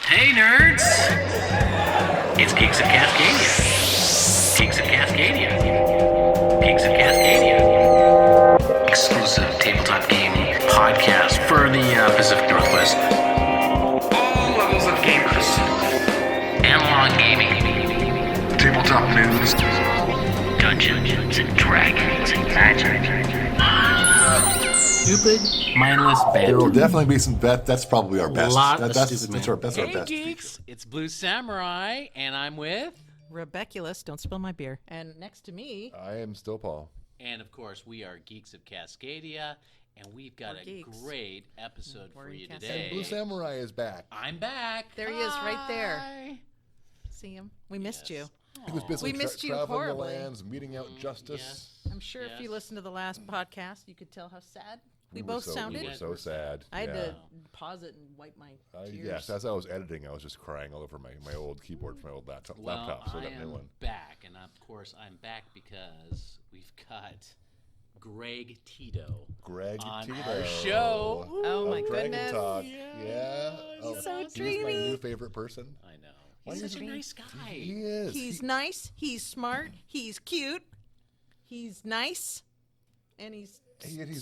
Hey, nerds! It's Geeks of Cascadia. Geeks of Cascadia. Geeks of Cascadia. Exclusive tabletop game podcast for the Pacific Northwest. All levels of gamers. Analog gaming. Tabletop news. Dungeons and Dragons and magic. Stupid, mindless bad. There will definitely be some. That's probably our best. That's our hey, best geeks! feature. It's Blue Samurai, and I'm with. Rebeculous, don't spill my beer. And next to me, I am still Paul. And of course, we are Geeks of Cascadia, and we've got a great episode for you today. Blue Samurai is back. I'm back. There he is, right there. See him? We missed you. He was busy We missed you traveling horribly. the lands, meeting out justice. Yes. I'm sure if you listened to the last podcast, you could tell how sad we both We sounded. were so sad. I had yeah. to pause it and wipe my tears. Yes, as I was editing, I was just crying all over my old keyboard from my old laptop. So I got a new one. Back, and of course, I'm back because we've got Greg Tito. On Tito our show. Oh, my of goodness. Dragontalk. Yeah. He's so He's my dreamy. new favorite person. I know. He's such a nice guy. He is. He's nice. He's smart. He's cute. He's nice. And he's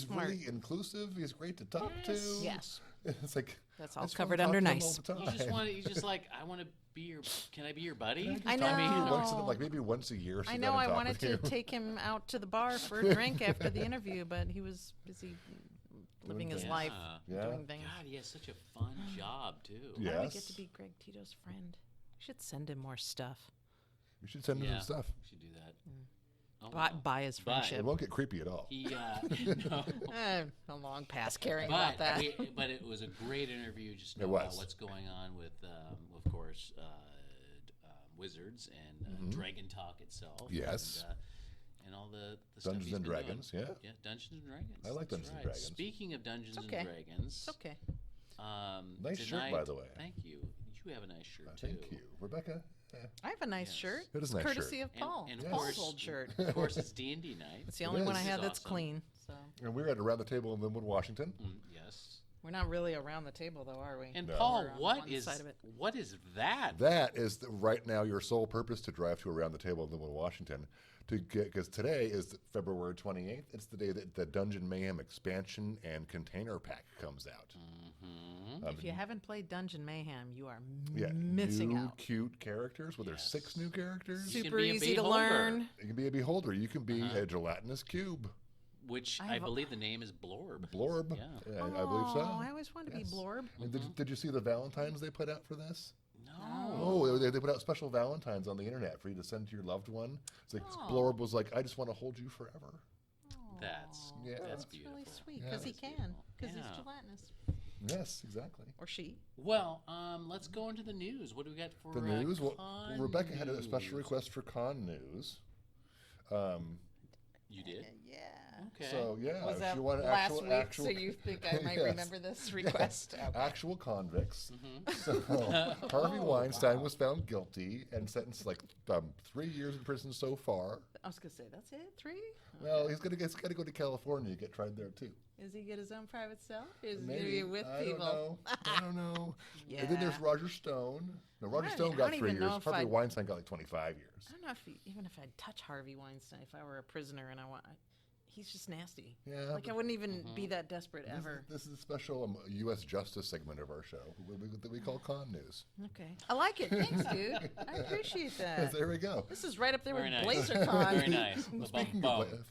smart. really inclusive. He's great to talk to. Yes. It's like That's all I just covered wanna under talk to him nice. all the time. He's just like, I want to be your. Can I be your buddy? I Talk to you know. once in, maybe once a year. I know I wanted to take him out to the bar for a drink after the interview, but he was busy living his life, doing things. God, he has such a fun job too. Yeah. How do we get Yes. to be Greg Tito's friend? We should send him more stuff. We should send him some stuff. We should do that. Oh, Buy his It friendship. won't get creepy at all. He no. A long past caring But about that. but it was a great interview. Just It know was. about what's going on with, of course, Wizards and Dragontalk itself. Yes. And all the stuff Dungeons he's and been doing. Dragons, yeah. Yeah, Dungeons and Dragons. I like That's Dungeons and right. Dragons. Speaking of Dungeons okay. and Dragons. It's okay. Nice shirt, by the way. Thank you. You have a nice shirt too. Thank you, Rebecca. I have a nice Yes. shirt. It is a nice courtesy shirt. of Paul. And of Yes. course, Paul's old shirt. Of course, it's D&D night. It's the only one I is. have This is that's awesome. clean. So And we were at around the table in Linwood, Washington. Yes. we're not really around the table, though, are we? And No. Paul, We're on what one is side of it. that? That is right now your sole purpose to drive to around the table in Linwood, Washington, to get because today is February 28th. It's the day that the Dungeon Mayhem expansion and container pack comes out. If you haven't played Dungeon Mayhem, you are Yeah, missing new out. cute characters. Well, there's 6 new characters. You can Super be a easy to beholder. learn. You can be a beholder. You can be a gelatinous cube. Which I I have a- believe the name is Blorb. Blorb. Yeah. I believe so. Oh, I always wanted to Yes. be Blorb. And did you see the Valentines they put out for this? No. Oh, they put out special Valentines on the internet for you to send to your loved one. It's like Blorb was like, I just want to hold you forever. That's Yeah. that's That's beautiful. really sweet Yeah. because he That's can, beautiful. because Yeah. he's gelatinous. Yes, exactly. Or she. Well, let's go into the news. What do we got for The news. Well, con Rebecca had a special news? request for con news. You did? Yeah. Okay. So yeah, Was if that you want last actual, week? actual, So you think I might Yes. remember this request? Okay. actual convicts. Mm-hmm. So Harvey Weinstein was found guilty and sentenced like 3 years in prison so far. I was gonna say that's it. 3. Well, he's got to go to California to get tried there too. Is he get his own private cell? Or is he Maybe. gonna be with I people? don't know. I don't know. And then there's Yeah. Roger Stone. No, Roger I Stone don't got 3 even know years. if Harvey I'd- Weinstein got like 25 years. I don't know if even if I'd touch Harvey Weinstein if I were a prisoner and I want. He's just nasty. Yeah, Like I wouldn't even be that desperate ever. This is a special U.S. Justice segment of our show that we call Con News. Okay. I like it. Thanks, dude. I appreciate that. There we go. This is right up there Very with nice. BlazerCon. Very nice.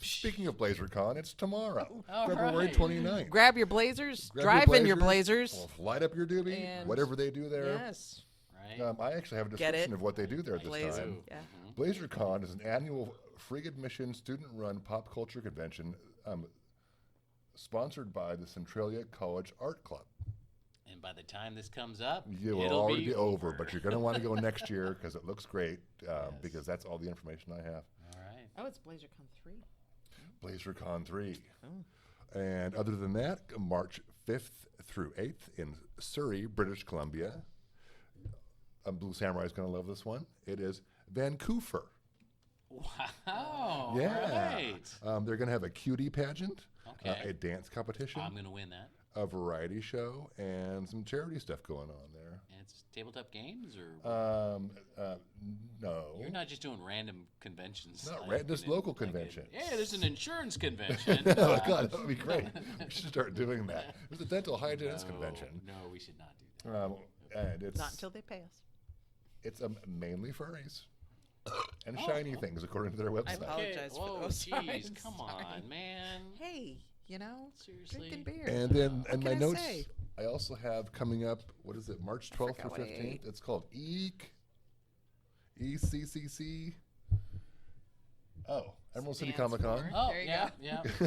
Speaking of BlazerCon, it's tomorrow, All February right. 29th. Grab your blazers. Grab drive in your blazers. Well, light up your doobie, And- whatever they do there. Yes. Right. I actually have a Get description it? of what they do there this Blazer. time. Yeah. BlazerCon is an annual free admission student-run pop culture convention sponsored by the Centralia College Art Club. And by the time this comes up, You will it'll already be over, but you're going to want to go next year because it looks great because that's all the information I have. All right. Oh, it's BlazerCon 3. BlazerCon 3. And other than that, March 5th through 8th in Surrey, British Columbia. Blue Samurai is going to love this one. It is Vancouver. Wow. Yeah. Right. They're going to have a cutie pageant, Okay. a dance competition, I'm going to win that. a variety show, and some charity stuff going on there. And it's tabletop games, or No. you're not just doing random conventions. Not just local conventions. Yeah, there's an insurance convention. Oh, God, that would be great. We should start doing that. There's a dental hygienist convention. No, we should not do that. And it's Not until they pay us. It's mainly furries and shiny things, according to their website. apologize for Whoa, those. Sorry, jeez, come sorry. on, man. Hey, Seriously. drinking beer. And then, in my can I notes, say? I also have coming up. What is it? March 12th through forgot what I 15th. ate. It's called ECCC. Oh, Emerald City Stands Comic Con. for- Oh, There you yeah, go.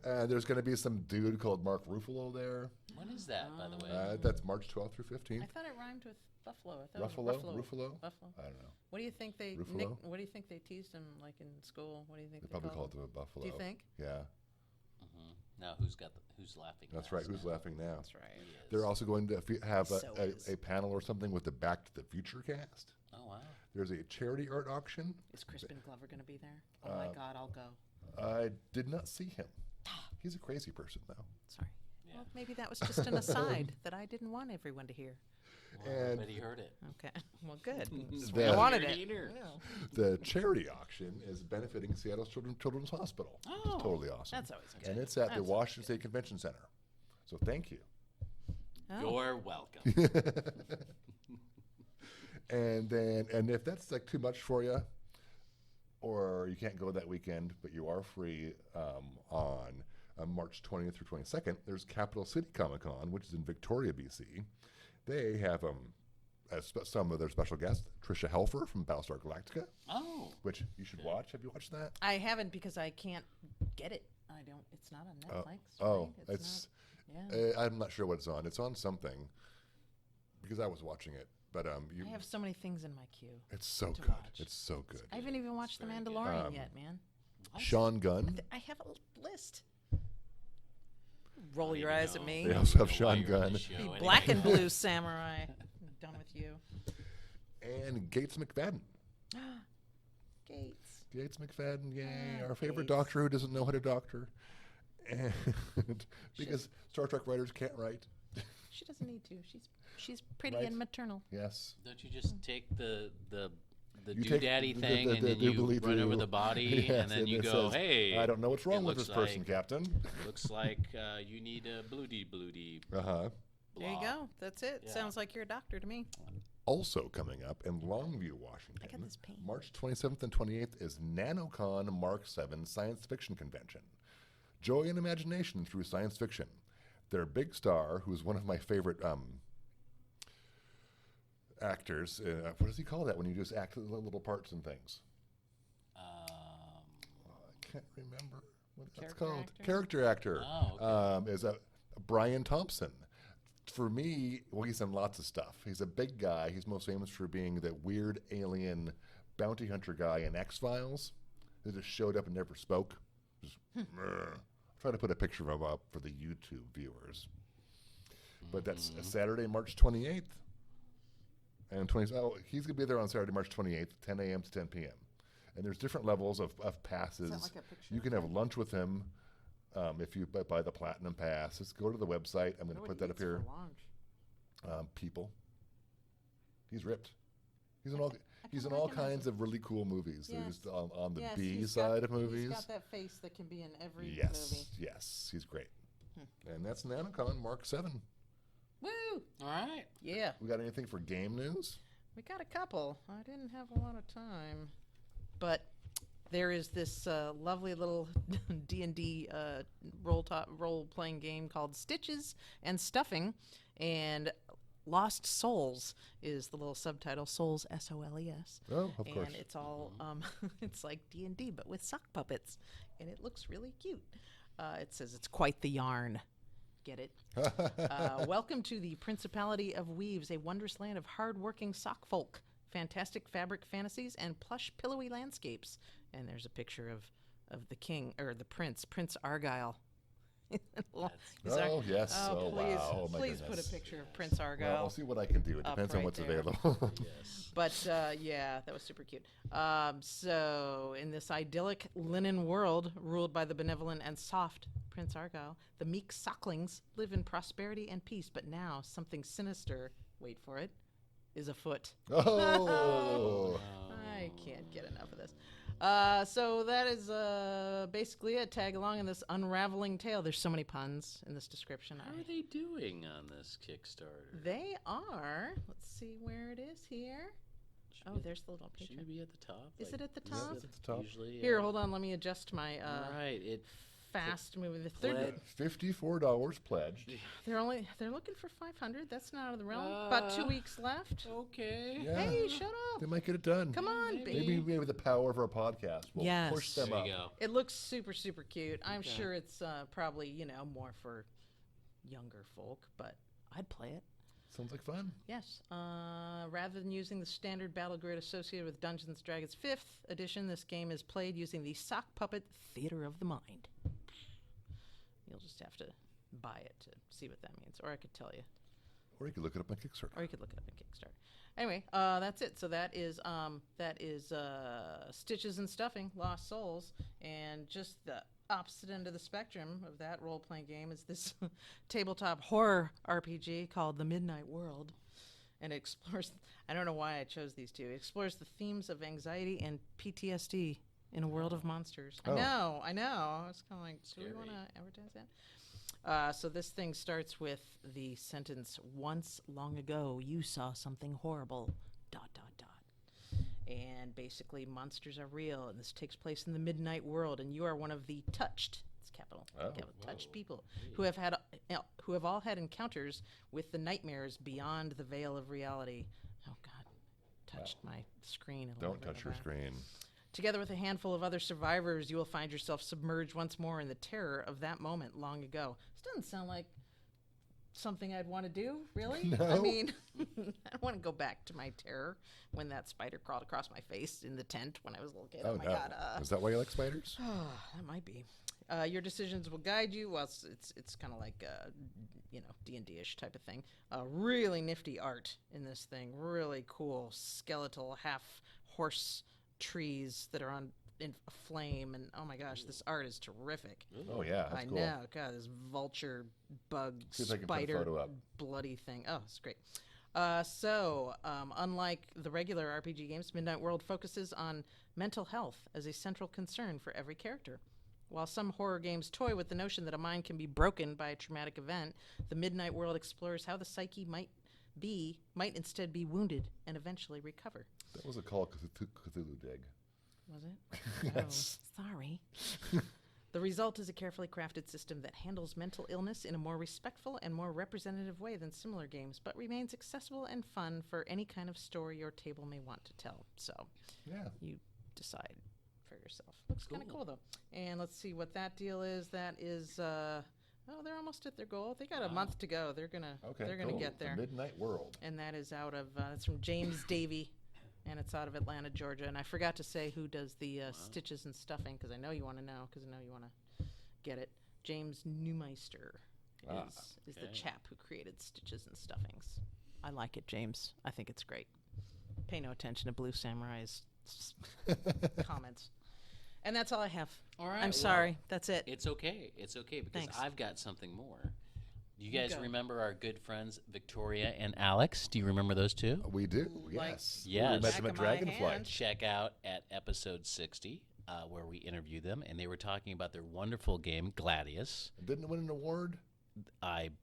yeah. There's going to be some dude called Mark Ruffalo there. When is that, by the way? That's March 12th through 15th. I thought it rhymed with Buffalo. I thought Ruffalo? it was Ruffalo. Ruffalo? I don't know. What do you think they Ruffalo? what do you think they teased him like in school? What do you think They they probably called called it a buffalo. Do you think? Yeah, Now, who's laughing? that's last right. Who's now? laughing now? That's right. He is. They're also going to have So is. a panel or something with the Back to the Future cast. Oh, wow. There's a charity art auction. Is Crispin Glover going to be there? Oh my God, I'll go. I did not see him. He's a crazy person, though. Sorry. Yeah. Well, maybe that was just an aside that I didn't want everyone to hear. Well, And- but he heard it. Okay. Well, good. That's The- why I wanted Heard it. it. The charity auction is benefiting Seattle's Children's Hospital. Oh, It's totally awesome. That's always good. And it's at the That's Washington State Convention Center. So thank you. Oh. You're welcome. And if that's like too much for you, or you can't go that weekend, but you are free on March 20th through 22nd, there's Capital City Comic Con, which is in Victoria, BC. They have some of their special guests, Trisha Helfer from Battlestar Galactica, Oh, which you should watch. Have you watched that? I haven't because I can't get it. I don't. It's not on Netflix. Oh, right? it's. not, yeah. I'm not sure what it's on. It's on something because I was watching it, but I have so many things in my queue. it's so to good. watch. It's so good. I haven't even watched The very good. Mandalorian yet, man. Sean Gunn. I have a list. Roll don't your even eyes at know. me. They also have Know why Sean you're on Gunn. the show The anyway. black and blue samurai. I'm done with you. And Gates McFadden. Gates. Gates McFadden, yay. Ah, Our favorite Gates. doctor who doesn't know how to doctor. And because Star Trek writers can't write. She doesn't need to. She's pretty Right. and maternal. Yes. Don't you just take the You take doodaddy the- thing the and then you doobly-doo. run over the body Yes, and then you it go, says, hey, I don't know what's wrong with looks this person, like- Captain. looks like you need a bloody. Uh-huh. There you blah." go. That's it. Yeah. Sounds like you're a doctor to me. Also coming up in Longview, Washington, this pain. March 27th and 28th is NanoCon Mark 7 Science Fiction Convention. Joy and imagination through science fiction. Their big star, who's one of my favorite actors, what does he call that when you just act little parts and things? I can't remember what that's Character called. actor? Character actor. Oh, okay. Is Brian Thompson. For me, well, he's in lots of stuff. He's a big guy. He's most famous for being the weird alien bounty hunter guy in X-Files that just showed up and never spoke. Just, I'll try to put a picture of him up for the YouTube viewers. But that's Saturday, March 28th. And he's going to be there on Saturday, March 28th, 10 a.m. to 10 p.m. And there's different levels of passes. like a picture You of can have lunch with him if you buy the Platinum Pass. Just go to the website. I'm going to put that up here. People. He's ripped. He's in all. He's in all recognize kinds of really cool movies. They're Yes. just on the Yes, B he's got- side of movies. He's got that face that can be in every Yes, movie. yes, he's great. And that's NanoCon Mark 7. Woo! All right. Yeah. We got anything for game news? We got a couple. I didn't have a lot of time, but there is this lovely little D&D role-playing game called Stitches and Stuffing, and Lost Souls is the little subtitle. Souls, S-O-L-E-S. Oh, of course. And it's all it's like D&D but with sock puppets, and it looks really cute. It says it's quite the yarn. Get it? Welcome to the Principality of Weaves, a wondrous land of hard-working sock folk, fantastic fabric fantasies, and plush, pillowy landscapes. And there's a picture of the king, or the prince, Prince Argyle. Oh, yes. Oh, please, wow. Oh, my please goodness. put a picture of Prince Argyle. Well, I'll see what I can do. It depends on right what's there. available. Yes. But yeah, that was super cute. So in this idyllic linen world ruled by the benevolent and soft Prince Argyle, the meek sucklings live in prosperity and peace. But now something sinister, wait for it, is afoot. Oh. I can't get enough of this. So that is basically it. Tag along in this unraveling tale. There's so many puns in this description. How are they doing on this Kickstarter? They are. Let's see where it is here. Oh, there's the little picture. Should it be at the top? Is it at the Yeah, top? it's at the top. Usually, Here, hold on. Let me adjust my right. It fast moving. Pledge. $54 pledged. They're looking for 500. That's not out of the realm. About 2 weeks left. Okay. Yeah. Hey, shut up! They might get it done. Come on, Maybe baby. with the power of our podcast, we'll Yes. push them There up. you go. It looks super cute. I'm Okay. sure it's probably more for younger folk, but I'd play it. Sounds like fun. Yes. Rather than using the standard battle grid associated with Dungeons & Dragons 5th edition, this game is played using the sock puppet Theater of the Mind. You'll just have to buy it to see what that means, or I could tell you, Or you could look it up on Kickstarter. or you could look it up on Kickstarter. Anyway, that's it. So that is Stitches and Stuffing, Lost Souls, and just the opposite end of the spectrum of that role-playing game is this tabletop horror RPG called The Midnight World, and it explores. I don't know why I chose these two. It explores the themes of anxiety and PTSD in a world of monsters. Oh. I know. I was kind of like, do we want to advertise that? So this thing starts with the sentence, "Once long ago, you saw something horrible, ... And basically, monsters are real, and this takes place in the midnight world, and you are one of the touched, it's capital, touched people who have all had encounters with the nightmares beyond the veil of reality. Oh God, touched my screen. It'll Don't never touch go your back. screen. Together with a handful of other survivors, you will find yourself submerged once more in the terror of that moment long ago. This doesn't sound like something I'd want to do, really. No. I mean, I want to go back to my terror when that spider crawled across my face in the tent when I was a little kid. Oh, my no. God. Is that why you like spiders? Oh, that might be. Your decisions will guide you. Well, it's kind of like D&D-ish type of thing. Really nifty art in this thing. Really cool skeletal half horse trees that are on in a flame, and oh my gosh, this art is terrific. Oh, yeah. That's I cool. know. God, this vulture, bug, See if I can put a spider, photo up. bloody thing. Oh, it's great. Unlike the regular RPG games, Midnight World focuses on mental health as a central concern for every character. While some horror games toy with the notion that a mind can be broken by a traumatic event, the Midnight World explores how the psyche might instead be wounded and eventually recover. That was a Call of Cthulhu dig. Was it? Yes. Oh, sorry. The result is a carefully crafted system that handles mental illness in a more respectful and more representative way than similar games, but remains accessible and fun for any kind of story your table may want to tell. So Yeah. you decide for yourself. Looks kind of cool, though. And let's see what that deal is. That is, they're almost at their goal. They got a month to go. They're gonna Cool. get there. The Midnight World. And that is out of, it's from James Davey, and it's out of Atlanta, Georgia. And I forgot to say who does the Stitches and Stuffing, because I know you want to know, because I know you want to get it. James Neumeister is the chap who created Stitches and Stuffings. I like it, James. I think it's great. Pay no attention to Blue Samurai's comments. And that's all I have. All right. I'm sorry. That's it. It's okay. It's okay because Thanks. I've got something more. Do you guys go. remember our good friends Victoria and Alex? Do you remember those two? We do. Like- Yes. Yes. We met them Back at of my Dragonflight. hand. Check out at episode 60 where we interviewed them, and they were talking about their wonderful game Gladius. Didn't it win an award?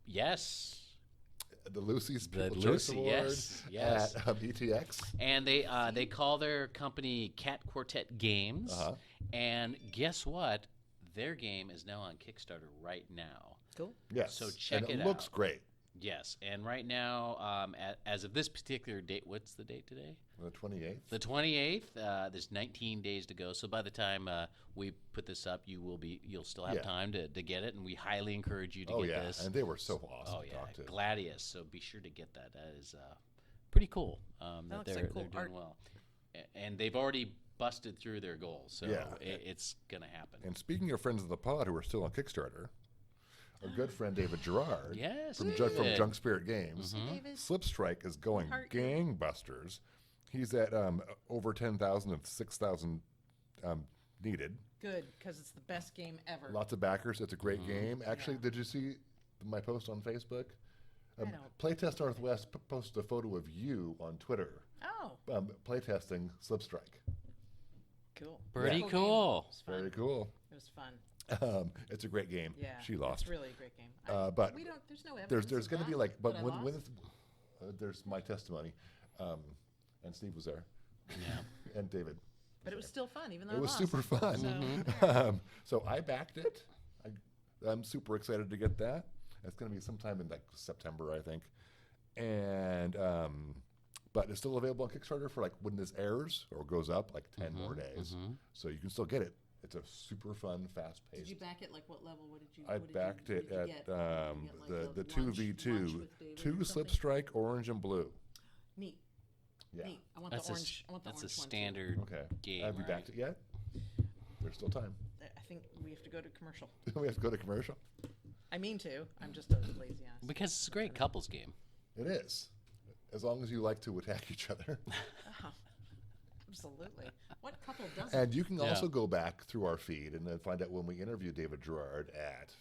Yes. The Lucy's The People's Choice Lucy, Award yes. at ETX. And they call their company Cat Quartet Games. Uh-huh. And guess what? Their game is now on Kickstarter right now. Cool. Yes. So check and it it looks out. great. Yes, and right now, as of this particular date, what's the date today? The 28th. The 28th. There's 19 days to go. So by the time we put this up, you'll still have Yeah. time to get it, and we highly encourage you to Oh, get yeah. this. And they were so awesome Oh to yeah, talk to. Gladius. So be sure to get that. That is pretty cool. That looks they're like cool doing art. well, and they've already busted through their goals. So Yeah. it's gonna happen. And speaking of friends of the pod who are still on Kickstarter, our good friend David Gerard Yes, from David. Junk Spirit Games. David. Slip Strike is going gangbusters. He's at over 10,000 and 6,000 needed. Good, because it's the best game ever. Lots of backers. It's a great game. Actually, did you see my post on Facebook? I don't. Playtest Northwest posted a photo of you on Twitter Oh, playtesting Slip Strike. cool. Pretty Game. cool. It was fun. Very cool. It was fun. It's a great game. Yeah, She lost. It's really a great game. But we don't. There's no evidence. There's of going to be that, like, but I when lost. it's, there's my testimony, and Steve was there, Yeah. and David. But it was still fun, even though It was I lost. super fun. So, So I backed it. I'm super excited to get that. It's going to be sometime in like September, I think. And but it's still available on Kickstarter for like when this airs or goes up, like 10 more days. So you can still get it. It's a super fun, fast paced. Did you back it like what level? What did you? I what did backed you, it what did you at get? Did you get, like, the a 2v2, lunch with David two or Slip something? Strike, orange and blue. Neat. Yeah. Neat. I want That's the a orange. I want the that's a orange one, too. standard Okay. game. Have you right? backed it yet? There's still time. I think we have to go to commercial. We have to go to commercial. I mean to. I'm just a lazy ass. Because it's a great couples game. It is. As long as you like to attack each other. Oh, absolutely. What couple doesn't? And you can Yeah. also go back through our feed and then find out when we interviewed David Gerard at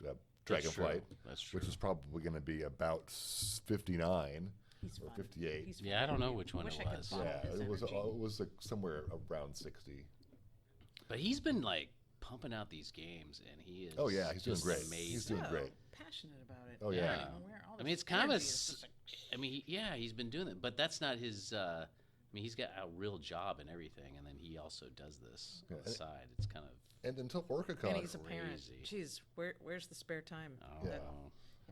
That's true. Dragonflight, That's true. which is probably going to be about 59 He's or fun. 58. He's Yeah, I don't know which one wish it I could was. follow Yeah, his it was energy. like somewhere around 60. But he's been like pumping out these games, and he is. Oh, yeah, he's doing just great. Amazing. He's doing so great. passionate about it. Oh, yeah. Yeah. I don't know where all I mean, this it's kind of a. energy is just like, I mean, yeah, he's been doing it, but that's not his. I mean, he's got a real job and everything, and then he also does this on the Yeah. side. It's kind of. And until OrcaCon, and he's a parent. crazy. Jeez, where's the spare time? Oh, Yeah.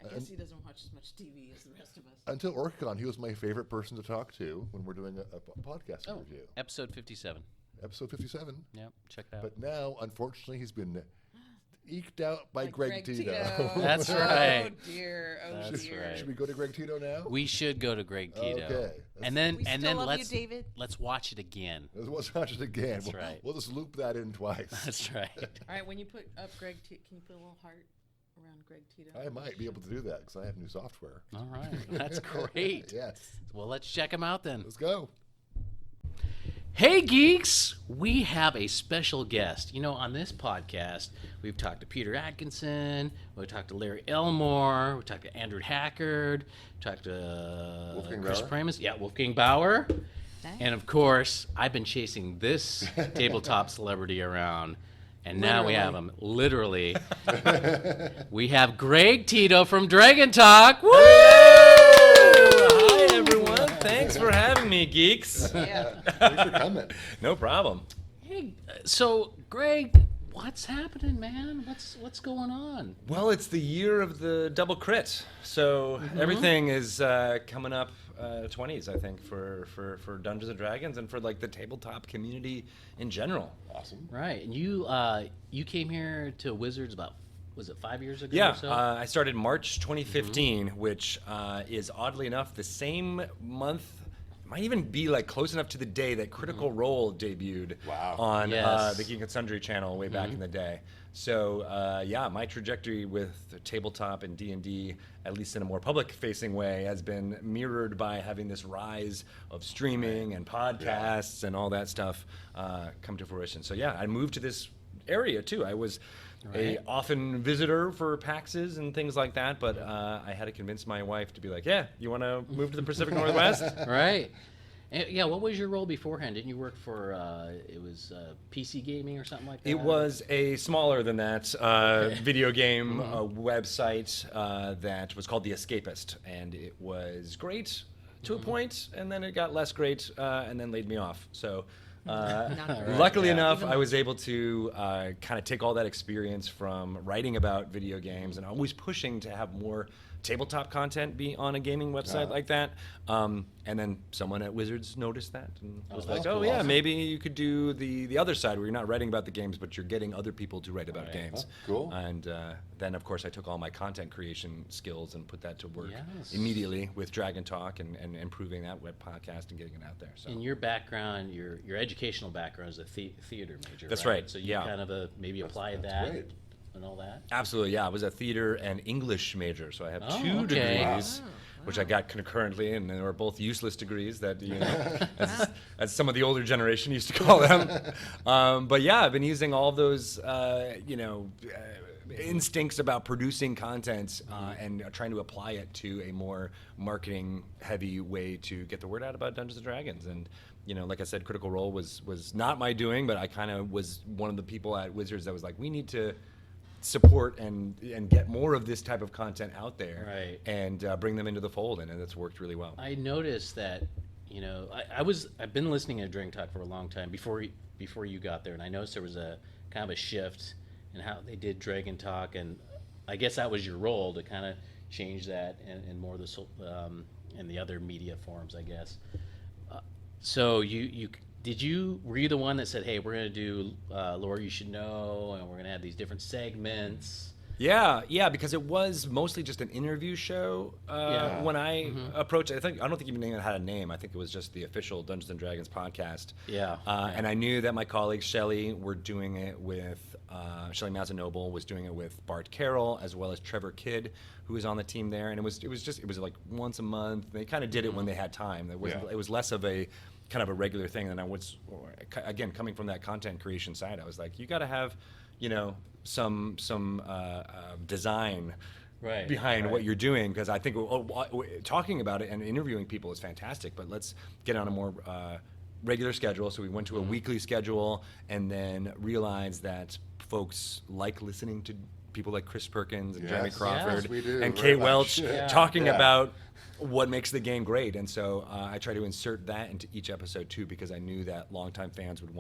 I guess he doesn't watch as much TV as the rest of us. until OrcaCon, he was my favorite person to talk to when we're doing a podcast Oh, review. episode 57. Episode 57. Yep, check that out. But now, unfortunately, he's been eked out by Like Greg Tito. That's right. Oh dear. Oh That's dear. right. Should we go to Greg Tito now? We should go to Greg Tito. Okay. And then We and still then love let's you, David. let's watch it again. Let's watch it again. That's right. We'll just loop that in twice. That's right. All right, when you put up Greg, can you put a little heart around Greg Tito? I might be able to do that because I have new software. All right. That's great. Yes. Well, let's check him out then. Let's go. Hey, geeks! We have a special guest. You know, on this podcast, we've talked to Peter Atkinson, we've talked to Larry Elmore, we've talked to Andrew Hackard, talked to Wolfgang Chris Bauer? Primus. Yeah, Wolfgang Bauer. Nice. And of course, I've been chasing this tabletop celebrity around, and now we have him. Literally. We have Greg Tito from Dragontalk. Woo! Hi, everyone. Thanks for having me, geeks. Yeah. Thanks for coming. No problem. Hey, so Greg, what's happening, man? What's going on? Well, it's the year of the double crit, so everything is coming up 20s, I think, for Dungeons and Dragons and for like the tabletop community in general. Awesome. Right, and you came here to Wizards about, was it 5 years ago Yeah, or so? I started March 2015, which is oddly enough the same month. Might even be like close enough to the day that Critical Role debuted Wow. on Yes. the Geek and Sundry channel way back in the day. So yeah, my trajectory with tabletop and D&D, at least in a more public-facing way, has been mirrored by having this rise of streaming and podcasts and all that stuff come to fruition. So yeah, I moved to this area too. I was a often visitor for PAXs and things like that, but I had to convince my wife to be like, yeah, you want to move to the Pacific Northwest? Right. And, yeah, what was your role beforehand? Didn't you work for, it was PC gaming or something like that? It was a smaller than that video game website that was called The Escapist, and it was great to a point, and then it got less great, and then laid me off. So luckily enough, I was able to kind of take all that experience from writing about video games and always pushing to have more tabletop content be on a gaming website like that. And then someone at Wizards noticed that and was like, that's oh cool. yeah, Awesome. maybe you could do the other side where you're not writing about the games, but you're getting other people to write about games. Cool. And then, of course, I took all my content creation skills and put that to work Yes. immediately with Dragontalk and improving that web podcast and getting it out there. So. In your background, your educational background is a theater major. That's right, So you yeah. kind of maybe applied that. great. and all that? Absolutely, yeah. I was a theater and English major, so I have Oh, two okay. degrees, which I got concurrently, and they were both useless degrees that, as some of the older generation used to call them. But yeah, I've been using all those, instincts about producing content and trying to apply it to a more marketing-heavy way to get the word out about Dungeons & Dragons. And like I said, Critical Role was not my doing, but I kind of was one of the people at Wizards that was like, we need to support and get more of this type of content out there, right, and bring them into the fold, and it's worked really well. I noticed that, I've been listening to Dragontalk for a long time before you got there, and I noticed there was a kind of a shift in how they did Dragontalk, and I guess that was your role to kind of change that and more of the in the other media forms, I guess. So were you the one that said, hey, we're going to do Lore You Should Know, and we're going to have these different segments? Yeah, because it was mostly just an interview show when I approached it. I don't think even it had a name. I think it was just the official Dungeons & Dragons podcast. And I knew that my colleagues, Shelley, were doing it with, Shelley Mazanoble was doing it with Bart Carroll, as well as Trevor Kidd, who was on the team there. And it was like once a month. They kind of did it when they had time. It was less of a kind of a regular thing than I was, again, coming from that content creation side. I was like, you got to have, some design behind what you're doing, because I think talking about it and interviewing people is fantastic, but let's get on a more regular schedule. So we went to a weekly schedule, and then realized that folks like listening to people like Chris Perkins and Jeremy Crawford and Kate Welch talking about what makes the game great. And so I try to insert that into each episode too, because I knew that longtime fans would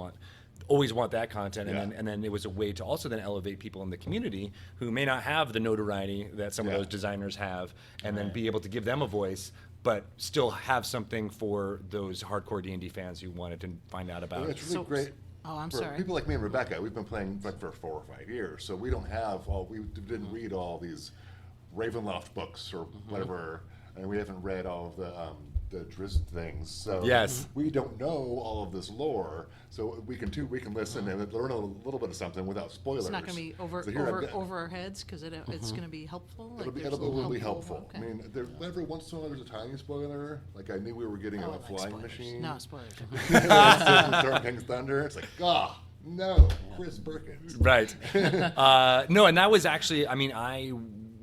always want that content, and then it was a way to also then elevate people in the community who may not have the notoriety that some of those designers have, and then be able to give them a voice, but still have something for those hardcore D&D fans who wanted to find out about. It's really great. Oh, I'm for sorry. People like me and Rebecca, we've been playing for 4 or 5 years, so we don't have we didn't read all these Ravenloft books or whatever, and we haven't read all of the Drizzt things, so we don't know all of this lore. So we can listen and learn a little bit of something without spoilers. It's not going to be over our heads, because it's going to be helpful. It'll be helpful. Okay. I mean, every once in a while there's a tiny spoiler. Like I knew we were getting a flying machine. No spoilers. Storm King's Thunder. It's like, no, Chris Perkins. Right. No, and that was actually, I mean, I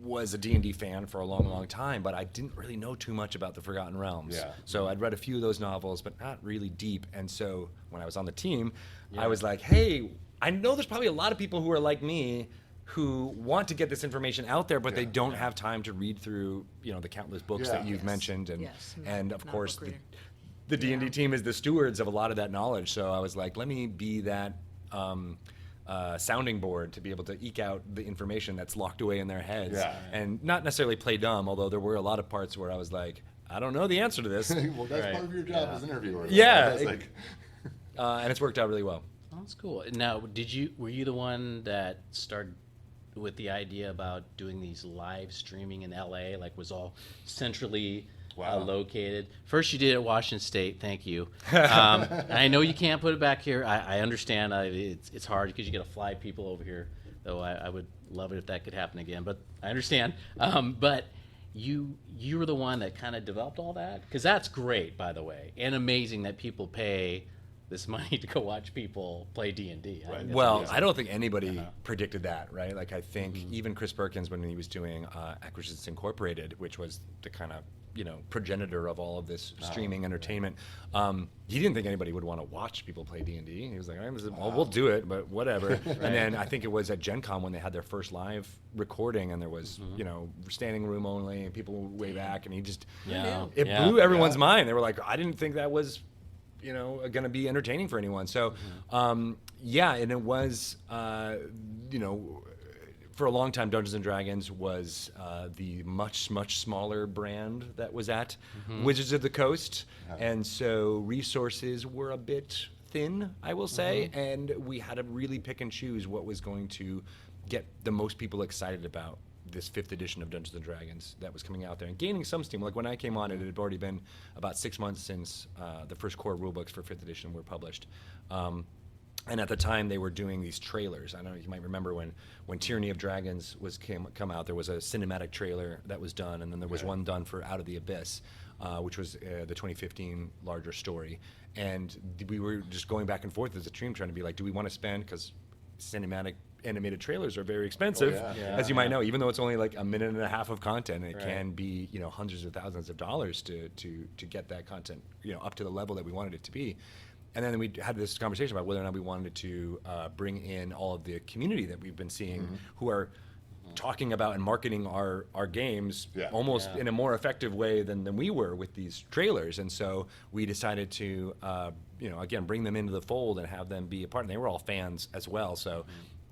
was a D&D fan for a long time, but I didn't really know too much about the Forgotten Realms. So I'd read a few of those novels, but not really deep. And so when I was on the team, I was like, hey, I know there's probably a lot of people who are like me who want to get this information out there, but they don't have time to read through, the countless books that you've mentioned. And of course, the D&D team is the stewards of a lot of that knowledge. So I was like, let me be that sounding board to be able to eke out the information that's locked away in their heads, and not necessarily play dumb, although there were a lot of parts where I was like, I don't know the answer to this. Well, that's part of your job as an interviewer. And it's worked out really well. Oh, that's cool. Now, were you the one that started with the idea about doing these live streaming in LA, like was all centrally located? First you did it at Washington State, thank you. I know you can't put it back here. I understand it's hard because you got to fly people over here, though I would love it if that could happen again, but I understand. But you were the one that kind of developed all that, because that's great, by the way, and amazing that people pay this money to go watch people play D&D. Well, I don't think anybody predicted that, right? Like I think even Chris Perkins, when he was doing Acquisitions Incorporated, which was the kind of progenitor of all of this streaming entertainment, he didn't think anybody would want to watch people play D&D. He was like, well, we'll do it, but whatever. And then I think it was at Gen Con when they had their first live recording, and there was standing room only, and people were way back, and he just it blew everyone's mind. They were like, I didn't think that was going to be entertaining for anyone. So, and it was, for a long time, Dungeons & Dragons was the much smaller brand that was at Wizards of the Coast. And so resources were a bit thin, I will say, and we had to really pick and choose what was going to get the most people excited about this 5th edition of Dungeons & Dragons that was coming out there and gaining some steam. Like when I came on, it had already been about 6 months since the first core rulebooks for 5th edition were published. And at the time, they were doing these trailers. I don't know, you might remember when Tyranny of Dragons come out, there was a cinematic trailer that was done, and then there was one done for Out of the Abyss, which was the 2015 larger story. And we were just going back and forth as a team trying to be like, do we want to spend, because cinematic animated trailers are very expensive, as you might know, even though it's only like a minute and a half of content, it can be, you know, hundreds of thousands of dollars to get that content, you know, up to the level that we wanted it to be. And then we had this conversation about whether or not we wanted to bring in all of the community that we've been seeing who are talking about and marketing our games almost in a more effective way than we were with these trailers. And so we decided to, you know, again, bring them into the fold and have them be a part. And they were all fans as well. So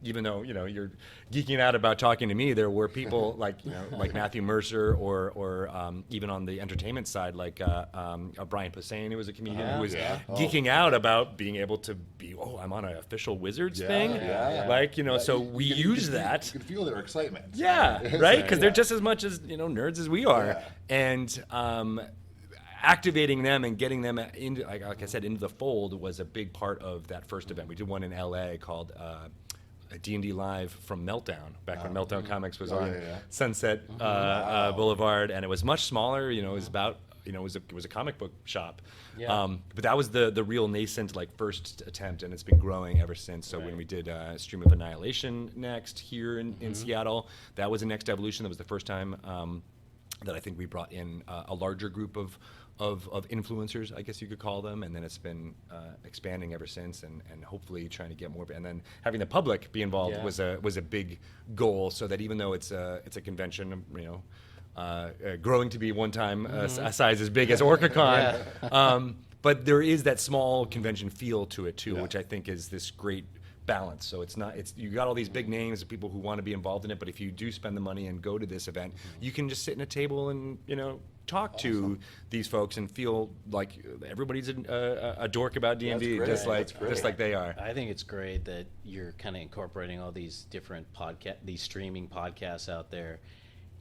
even though, you know, you're geeking out about talking to me, there were people like, you know, like Matthew Mercer or even on the entertainment side, like Brian Posehn, who was a comedian who was geeking out about being able to be, I'm on an official Wizards thing. Like, you know, so we use that. You can feel their excitement. Yeah, right? Because they're just as much as, you know, nerds as we are. And activating them and getting them into, like I said, into the fold was a big part of that first event. We did one in LA called D&D Live from Meltdown, back when Meltdown Comics was on Sunset Boulevard, and it was much smaller. You know, it was about, you know, it was a comic book shop. But that was the real nascent, like, first attempt, and it's been growing ever since. So when we did Stream of Annihilation next here in Seattle, that was the next evolution. That was the first time that I think we brought in a larger group of influencers, I guess you could call them, and then it's been expanding ever since, and hopefully trying to get more. And then having the public be involved was a big goal, so that even though it's a convention, you know, growing to be one time a size as big as OrcaCon, but there is that small convention feel to it too, which I think is this great balance. So you got all these big names of people who want to be involved in it, but if you do spend the money and go to this event, you can just sit in a table and, you know, talk to these folks and feel like everybody's a dork about D&D, just like they are. I think it's great that you're kind of incorporating all these different these streaming podcasts out there,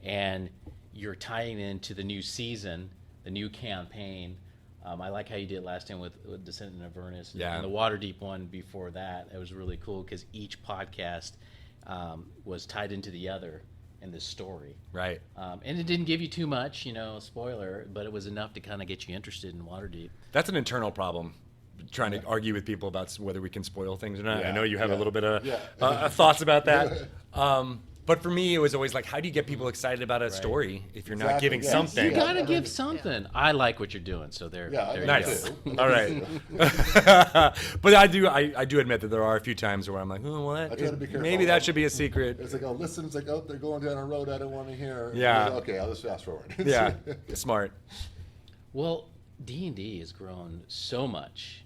and you're tying into the new season, the new campaign. I like how you did last time with Descent into Avernus, and the Waterdeep one before that. It was really cool because each podcast was tied into the other in this story. Right. And it didn't give you too much, you know, spoiler, but it was enough to kind of get you interested in Waterdeep. That's an internal problem, trying to argue with people about whether we can spoil things or not. I know you have a little bit of thoughts about that. But for me, it was always like, how do you get people excited about a story if you're not giving something? You got to give something. I like what you're doing, so there nice. you go. All right. But I do admit that there are a few times where I'm like, oh, well, maybe that should be a secret. It's like, listen, it's like, they're going down a road I don't want to hear. Yeah. Okay, I'll just fast forward. Yeah, smart. Well, D&D has grown so much,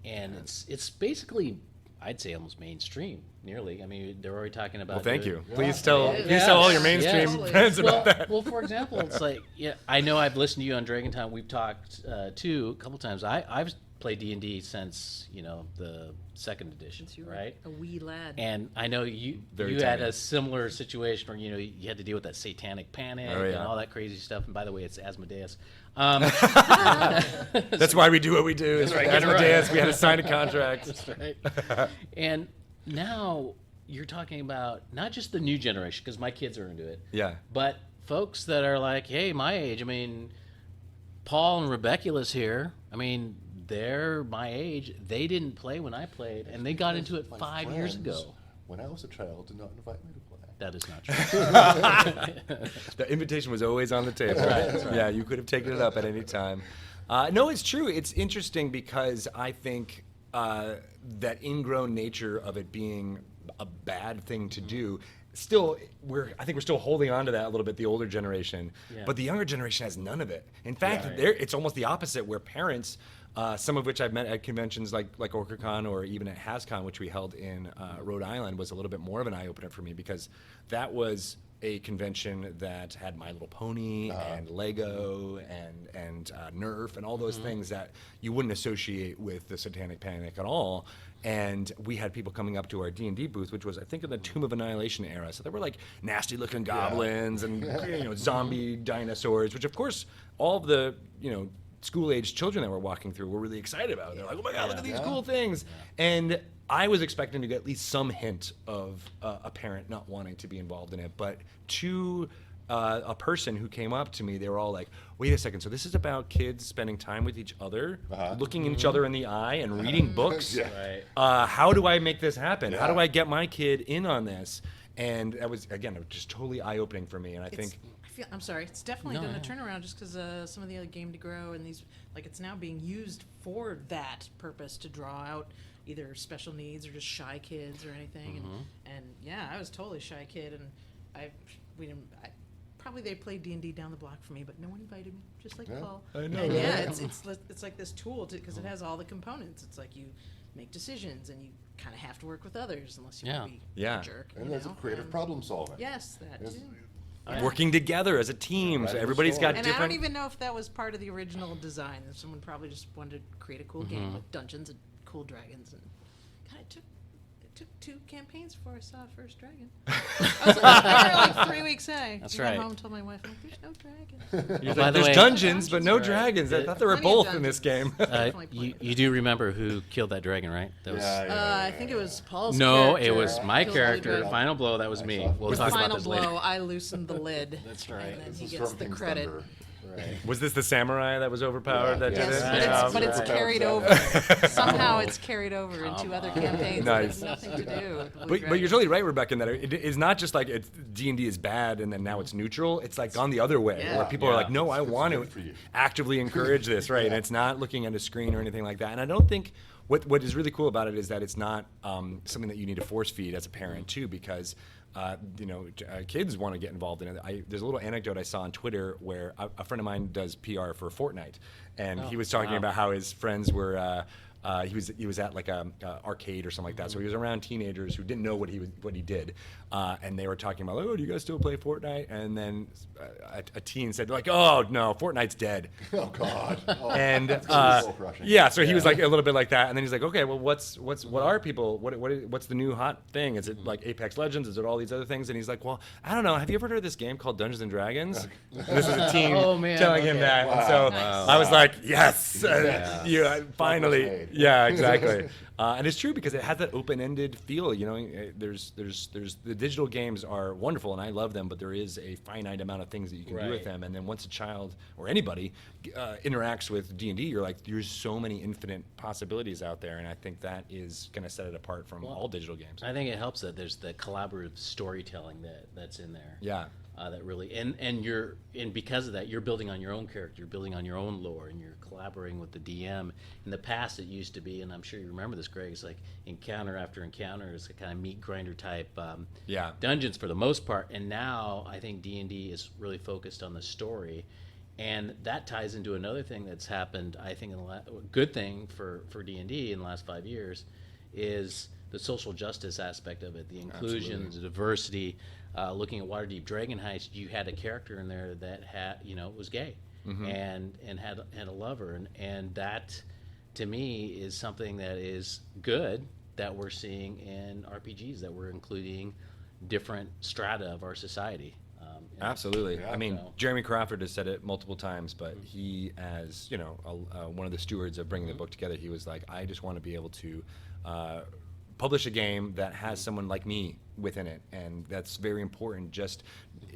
and it's basically, I'd say, almost mainstream, nearly. I mean, they're already talking about. Well, thank you. Please tell all your mainstream friends about that. Well, for example, it's like, I know I've listened to you on Dragontalk. We've talked too a couple times. I've played D&D since, you know, the second edition, right? A wee lad. And I know you had a similar situation where, you know, you had to deal with that satanic panic and all that crazy stuff. And by the way, it's Asmodeus. That's why we do what we do. That's right. Asmodeus, we had to sign a contract. That's right. And now you're talking about not just the new generation, because my kids are into it. Yeah. But folks that are like, hey, my age. I mean, Paul and Rebecula's here. I mean, they're my age. They didn't play when I played, and they got into it 5 years ago. When I was a child, did not invite me to play. That is not true. The invitation was always on the table. That's right. Yeah, you could have taken it up at any time. No, it's true. It's interesting because I think that ingrown nature of it being a bad thing to do, I think we're still holding on to that a little bit, the older generation. Yeah. But the younger generation has none of it. In fact, it's almost the opposite, where parents, some of which I've met at conventions like OrcaCon or even at HasCon, which we held in Rhode Island, was a little bit more of an eye-opener for me, because that was a convention that had My Little Pony and Lego and Nerf and all those things that you wouldn't associate with the Satanic Panic at all. And we had people coming up to our D&D booth, which was, I think, in the Tomb of Annihilation era. So there were like nasty-looking goblins and zombie dinosaurs, which of course all of the school-age children that were walking through were really excited about it. They're like, oh my God, look at these cool things. And I was expecting to get at least some hint of a parent not wanting to be involved in it. But to a person who came up to me, they were all like, wait a second, so this is about kids spending time with each other, looking each other in the eye and reading books? How do I make this happen? How do I get my kid in on this? And that was, again, just totally eye-opening for me. And I think... I'm sorry. It's definitely done a turnaround just because some of the other Game to Grow and these, like, it's now being used for that purpose to draw out either special needs or just shy kids or anything. And yeah, I was totally shy kid, and probably they played D&D down the block for me, but no one invited me, just like Paul. I know. And yeah, it's like this tool because it has all the components. It's like you make decisions and you kind of have to work with others unless you want to be a jerk. And there's a creative problem solving. Yes, that too. Working together as a team, so everybody's got and different... I don't even know if that was part of the original design. Someone probably just wanted to create a cool game with dungeons and cool dragons, and God, it took 2 campaigns before I saw a first dragon. I was like 3 weeks in. That's I right. got home and told my wife, I'm like, there's no dragons. You're By like, the there's way- dungeons, but no dragons. I thought there were Plenty of both in this dungeons. game. Definitely played You do remember who killed that dragon, right? That was I think it was Paul's no, character. it was my Killed character. everybody. Final blow. That was me. We'll The talk about final this blow, later. I loosened the lid. That's right. And then This he is gets from the King's credit. Thunder. Right. Was this the samurai that was overpowered that did Yes, it? but it's Yeah. carried Yeah. over. Somehow it's carried over into other campaigns. Nice. That have nothing to do with Blue But you're Dragon. totally right, Rebecca, in that it's not just like D&D is bad and then now it's neutral. It's like gone the other way, Yeah. where people are like, no, I It's want good to for you. actively encourage this, right? And it's not looking at a screen or anything like that. And I don't think what is really cool about it is that it's not something that you need to force feed as a parent too, because kids want to get involved in it. There's a little anecdote I saw on Twitter where a friend of mine does PR for Fortnite, and he was talking about how his friends were. He was at like a arcade or something like that, so he was around teenagers who didn't know what he did, and they were talking about, oh, do you guys still play Fortnite? And then a teen said, like, oh no, Fortnite's dead. Oh God. Oh, And that's soul-crushing. so he was like a little bit like that, and then he's like, okay, well, what's the new hot thing? Is it like Apex Legends? Is it all these other things? And he's like, well, I don't know. Have you ever heard of this game called Dungeons and Dragons? And this was a teen telling him that, and so I was like, yes, finally. Yeah, exactly. And it's true because it has that open-ended feel. There's the digital games are wonderful and I love them, but there is a finite amount of things that you can do with them. And then once a child or anybody interacts with D&D, you're like, there's so many infinite possibilities out there, and I think that is going to set it apart from all digital games. I think it helps that there's the collaborative storytelling that's in there. Yeah. That really and because of that, you're building on your own character, you're building on your own lore, and you're collaborating with the DM. In the past, it used to be, and I'm sure you remember this, Greg, it's like encounter after encounter, it's a kind of meat grinder type dungeons for the most part. And now I think D&D is really focused on the story, and that ties into another thing that's happened. I think a good thing for D&D in the last 5 years is the social justice aspect of it, the inclusion, the diversity. Looking at Waterdeep Dragon Heist, you had a character in there that was gay and had a lover, and that to me is something that is good that we're seeing in RPGs, that we're including different strata of our society. Absolutely. Yeah. I mean, Jeremy Crawford has said it multiple times, but he, as one of the stewards of bringing the book together, he was like, I just want to be able to publish a game that has someone like me within it, and that's very important. Just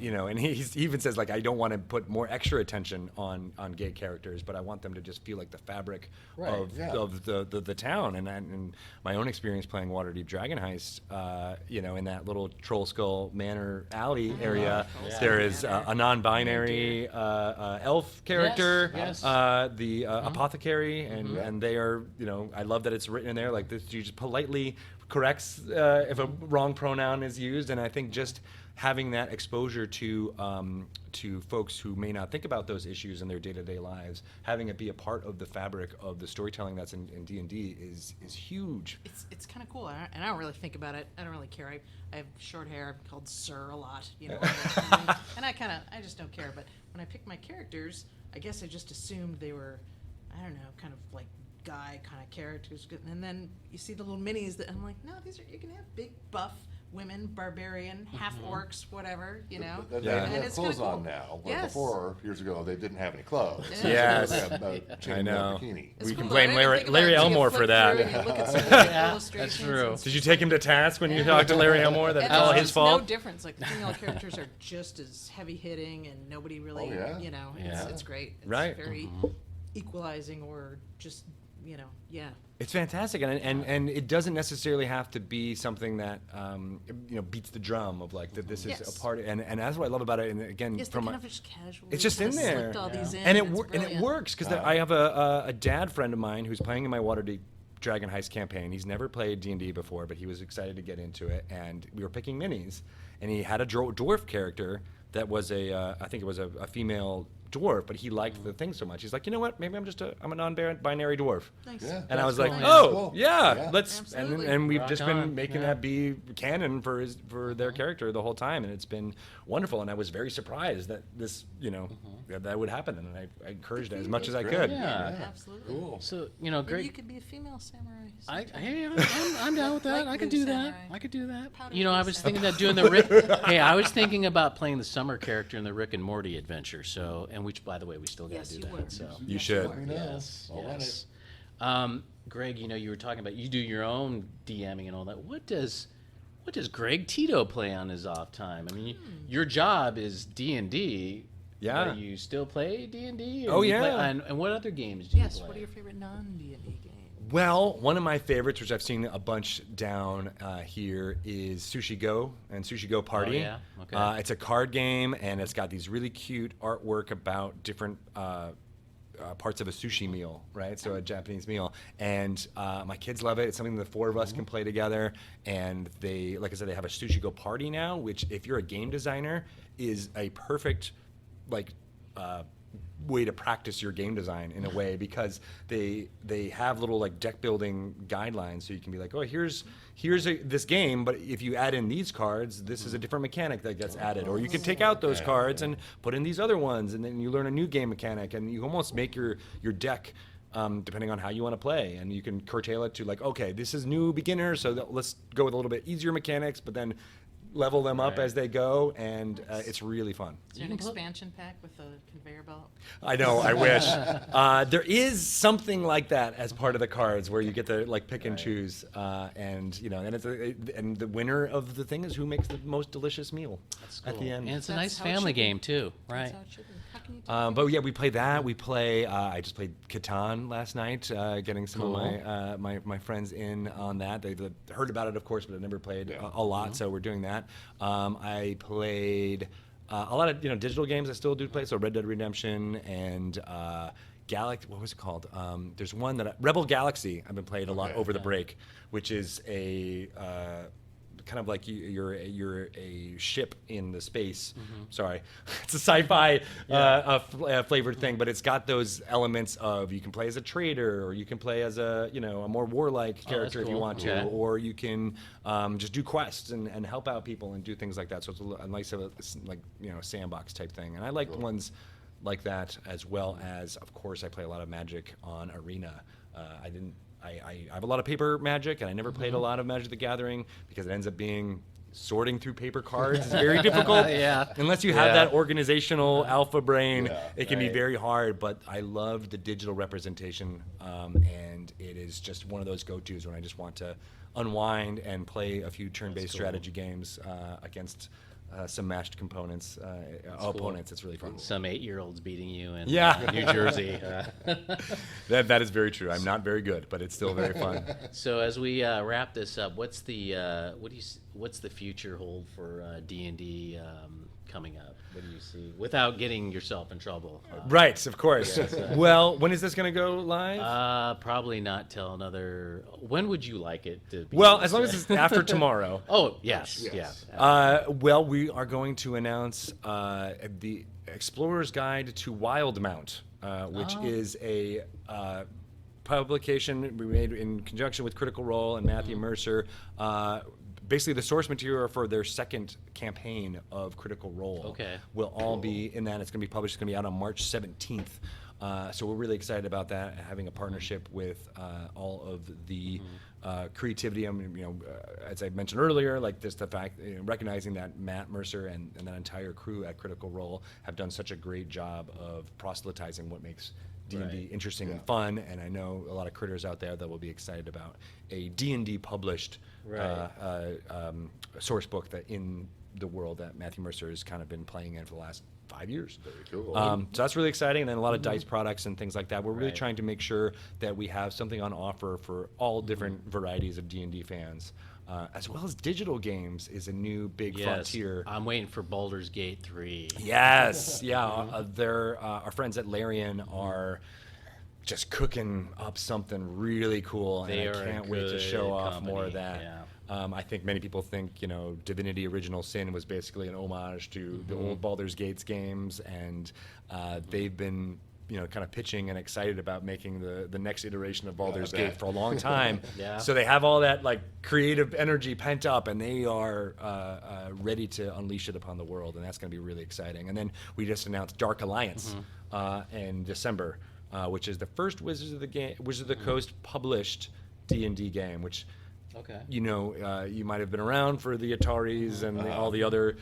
and he even says, like, I don't want to put more extra attention on gay characters, but I want them to just feel like the fabric of the town. And my own experience playing Waterdeep Dragon Heist, in that little Troll Skull Manor alley area, there is a non-binary elf character, the apothecary, and they are, I love that it's written in there like this. You just politely corrects if a wrong pronoun is used, and I think just having that exposure to folks who may not think about those issues in their day-to-day lives, having it be a part of the fabric of the storytelling that's in D&D is huge. It's kind of cool, and I don't really think about it. I don't really care. I have short hair. I'm called Sir a lot, and I just don't care. But when I pick my characters, I guess I just assumed they were, I don't know, kind of like guy kind of characters. And then you see the little minis that I'm like, no, you can have big buff women, barbarian, half orcs, whatever, you know. They Yeah. have And it's clothes kinda on cool. now. Where Yes. before, years ago, they didn't have any clothes. Yes. They had a chain I know. bikini. It's We cool. can blame I didn't Larry- think about Larry it until you Elmore for flip that. through and you look at some of the Yeah, illustrations that's true. and Did you take him to task when you talked to Larry Elmore that it's And all there's his just fault? No difference. Like the female characters are just as heavy hitting, and nobody really, Oh, yeah? you know, Yeah. it's great. It's Right. very equalizing, or just, you know, yeah. It's fantastic, and it doesn't necessarily have to be something that beats the drum of like that. This is Yes. a part, and that's what I love about it. And again, Yes, they're from kind my, of just casual. it's just in there, Slipped all these in, and it it's and it brilliant. works because I have a dad friend of mine who's playing in my Waterdeep Dragon Heist campaign. He's never played D&D before, but he was excited to get into it, and we were picking minis, and he had a dwarf character that was I think it was a female dwarf, but he liked the thing so much. He's like, you know what? Maybe I'm a non-binary dwarf. Nice. Yeah. And I was cool. like, Yeah. oh, Cool. yeah, Yeah. let's, Absolutely. and we've Rock just on. been making Yeah. that be canon for their character the whole time, and it's been wonderful. And I was very surprised that this, that would happen, and I encouraged it as much as I Great. could. Yeah. Absolutely. Cool. So Maybe Greg, you could be a female samurai. Hey, I'm down with that. Like I could Blue do that. Samurai. I could do that. Powder You know, I Blue was Samurai. thinking about doing the Rick. Hey, I was thinking about playing the summer character in the Rick and Morty adventure. So, and which, by the way, we still got Yes, to do you that. would. So, You should. Let me know. yes, I'll run yes. it. Greg, you were talking about you do your own DMing and all that. What does Greg Tito play on his off time? I mean, your job is D&D. Yeah. Do you still play D&D? Oh, yeah. And what other games do you Yes. play? What are your favorite non-D&D games? Well, one of my favorites, which I've seen a bunch down here, is Sushi Go and Sushi Go Party. Oh, yeah? Okay. It's a card game, and it's got these really cute artwork about different parts of a sushi meal, right? So a Japanese meal. And my kids love it. It's something the four of us can play together. And they, like I said, they have a Sushi Go Party now, which if you're a game designer, is a perfect, way to practice your game design in a way, because they have little deck building guidelines, so you can be like, oh, here's this game, but if you add in these cards, this is a different mechanic that gets added, or you can take out those cards and put in these other ones, and then you learn a new game mechanic, and you almost make your deck depending on how you want to play, and you can curtail it to okay, this is new beginner, so let's go with a little bit easier mechanics, but then level them up Right. as they go, and it's really fun. Is there an expansion pack with a conveyor belt? I know, I wish. There is something like that as part of the cards where you get to pick and choose, and it's and the winner of the thing is who makes the most delicious meal at the end. And it's a That's nice how it family should be. game too, That's right? how it should be. How can you do But yeah, we play that. We play. I just played Catan last night, getting some Cool. of my friends in on that. They've heard about it, of course, but I've never played a lot, so we're doing that. I played a lot of digital games. I still do play, so Red Dead Redemption and what was it called? There's one that Rebel Galaxy. I've been playing a lot over the break, which is a kind of like you're a ship in the space. Sorry, it's a sci-fi flavored thing, but it's got those elements of you can play as a trader, or you can play as a a more warlike character if you cool. want to, Okay. or you can just do quests and help out people and do things like that. So it's a nice sandbox type thing, and I like ones like that, as well as, of course, I play a lot of Magic on Arena. I have a lot of paper Magic, and I never played a lot of Magic the Gathering because it ends up being sorting through paper cards is very difficult. Yeah. Unless you have Yeah. that organizational alpha brain, Yeah, it can be right. very hard. But I love the digital representation, and it is just one of those go-tos when I just want to unwind and play a few turn-based cool. strategy games against some matched opponents. It's really fun. Some 8-year-olds beating you in Yeah. New Jersey. That is very true. I'm not very good, but it's still very fun. So as we wrap this up, what's the future hold for D&D coming up? What do you see without getting yourself in trouble? Right, of course. Well, when is this going to go live? Probably not till another. When would you like it to be? Well, as long as it's after tomorrow. Oh yes, Yes. yeah. Well, we are going to announce the Explorer's Guide to Wildmount, which is a publication we made in conjunction with Critical Role and Matthew Mercer. Basically, the source material for their second campaign of Critical Role Okay. will all be in that. It's going to be published. It's going to be out on March 17th. So we're really excited about that, having a partnership with all of the creativity. I mean, as I mentioned earlier, like just the fact, recognizing that Matt Mercer and that entire crew at Critical Role have done such a great job of proselytizing what makes D&D interesting and fun, and I know a lot of critters out there that will be excited about a D&D published source book that in the world that Matthew Mercer has kind of been playing in for the last 5 years. Very cool. So that's really exciting, and then a lot of dice products and things like that. We're really trying to make sure that we have something on offer for all different varieties of D&D fans, as well as digital games is a new big frontier. I'm waiting for Baldur's Gate 3. Yes, yeah. Our friends at Larian are just cooking up something really cool, They and I are can't a wait to show good off more of company, that. I think many people think, Divinity Original Sin was basically an homage to the old Baldur's Gates games, and they've been, kind of pitching and excited about making the next iteration of Baldur's Gate for a long time. So they have all that like creative energy pent up, and they are ready to unleash it upon the world, and that's going to be really exciting. And then we just announced Dark Alliance in December, which is the first Wizards of the Coast published D&D game, which you might have been around for the Ataris and all the other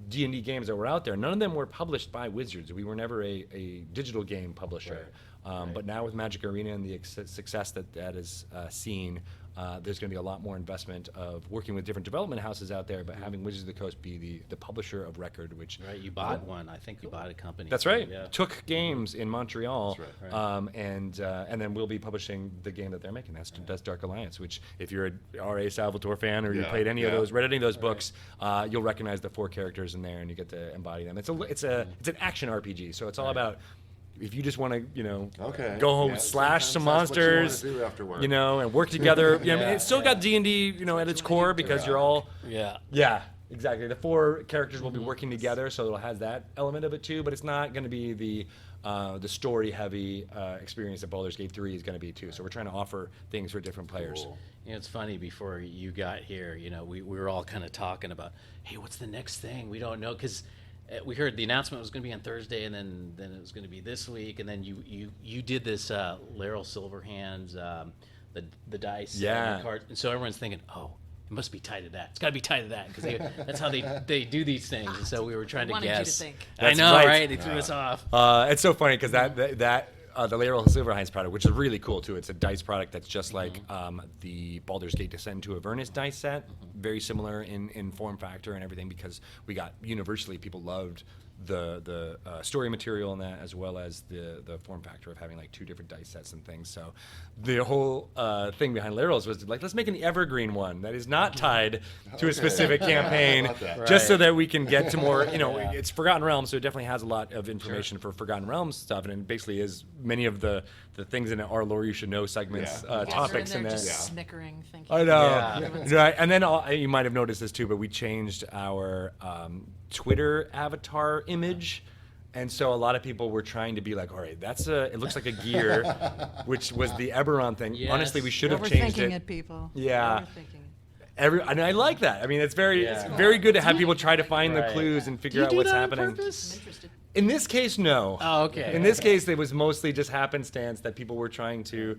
D&D games that were out there. None of them were published by Wizards. We were never a digital game publisher. But now with Magic Arena and the success that is seen, there's going to be a lot more investment of working with different development houses out there, but having Wizards of the Coast be the publisher of record, which You bought one. I think you bought a company. That's right. Yeah. Took Games in Montreal, That's right. and then we'll be publishing the game that they're making. That's Dark Alliance, which if you're a R.A. Salvatore fan or you played any of those, read any of those books, you'll recognize the 4 characters in there, and you get to embody them. It's an action RPG, so it's all about. If you just want to, go home, slash some monsters, and work together, it's still got D&D, at its core because you're all, exactly. The 4 characters will be working together, so it'll have that element of it too. But it's not going to be the story-heavy experience that Baldur's Gate 3 is going to be too. So we're trying to offer things for different players. Cool. It's funny, before you got here, we were all kind of talking about, hey, what's the next thing? We don't know, because we heard the announcement was going to be on Thursday, and then it was going to be this week, and then you did this Laryl Silverhand's the dice and the cards, and so everyone's thinking, oh, it must be tied to that. It's got to be tied to that, because that's how they do these things. And so we were trying to wanted guess. you to think. I know, right? They threw us off. It's so funny because that the Laryl Silverhand's product, which is really cool too. It's a dice product that's just like the Baldur's Gate Descent to Avernus dice set, very similar in form factor and everything, because we got universally people loved the story material in that, as well as the form factor of having like 2 different dice sets and things. So the whole thing behind Laryl's was like, let's make an evergreen one that is not tied to a specific campaign, just so that we can get to more, it's Forgotten Realms, so it definitely has a lot of information for Forgotten Realms stuff, and it basically is many of the things in our lore you should know segments, topics in in there there. just snickering, thinking. I know. Right. And then you might have noticed this too, but we changed our Twitter avatar image. And so a lot of people were trying to be like, all right, it looks like a gear, which was the Eberron thing. Yes. Honestly, we should have changed Overthinking it. it, people. Yeah. Overthinking it. And I like that. I mean, it's very good to have people try to find the clues and figure out what's happening. I'm interested. In this case, no. Oh, okay. In this case, it was mostly just happenstance that people were trying to,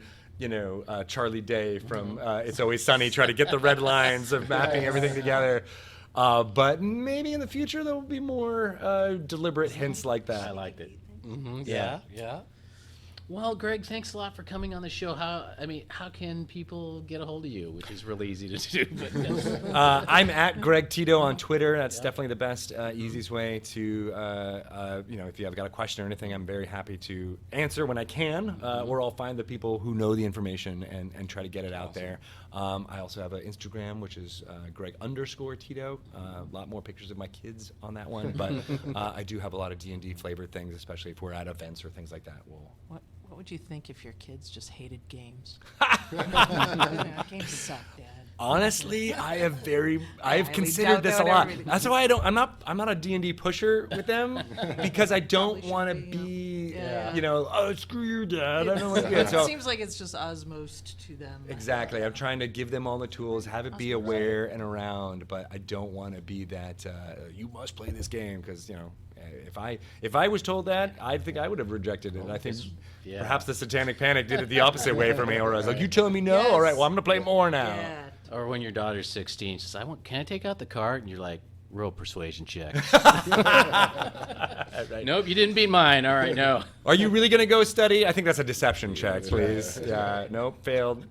Charlie Day from It's Always Sunny, try to get the red lines of mapping everything together. But maybe in the future there will be more deliberate hints like that. I liked it. Yeah. Well, Greg, thanks a lot for coming on the show. How can people get a hold of you? Which is really easy to do. But I'm at Greg Tito on Twitter. That's definitely the best, easiest way to, if you have got a question or anything, I'm very happy to answer when I can, or I'll find the people who know the information and try to get it out there. I also have an Instagram, which is Greg_Tito. A lot more pictures of my kids on that one, but I do have a lot of D&D flavored things, especially if we're at events or things like that. What would you think if your kids just hated games? Games suck, Dad. Honestly, I have highly considered this a lot. everything. That's why I'm not a D&D pusher with them, because I don't want to be, oh, screw your dad. I don't like it. It So seems like it's just osmosed to them. exactly, I'm trying to give them all the tools, have it be aware and around, but I don't want to be that you must play this game, because if I was told that, I think I would have rejected it. I think yeah. perhaps the Satanic Panic did it the opposite way for me, or I was like, you telling me no? Yes. All right, well I'm gonna play more now. Yeah. Or when your daughter's 16, she says, can I take out the card? And you're like, roll persuasion check. Right. Nope, you didn't beat mine. All right, no. Are you really gonna go study? I think that's a deception check, please. Yeah, nope, failed.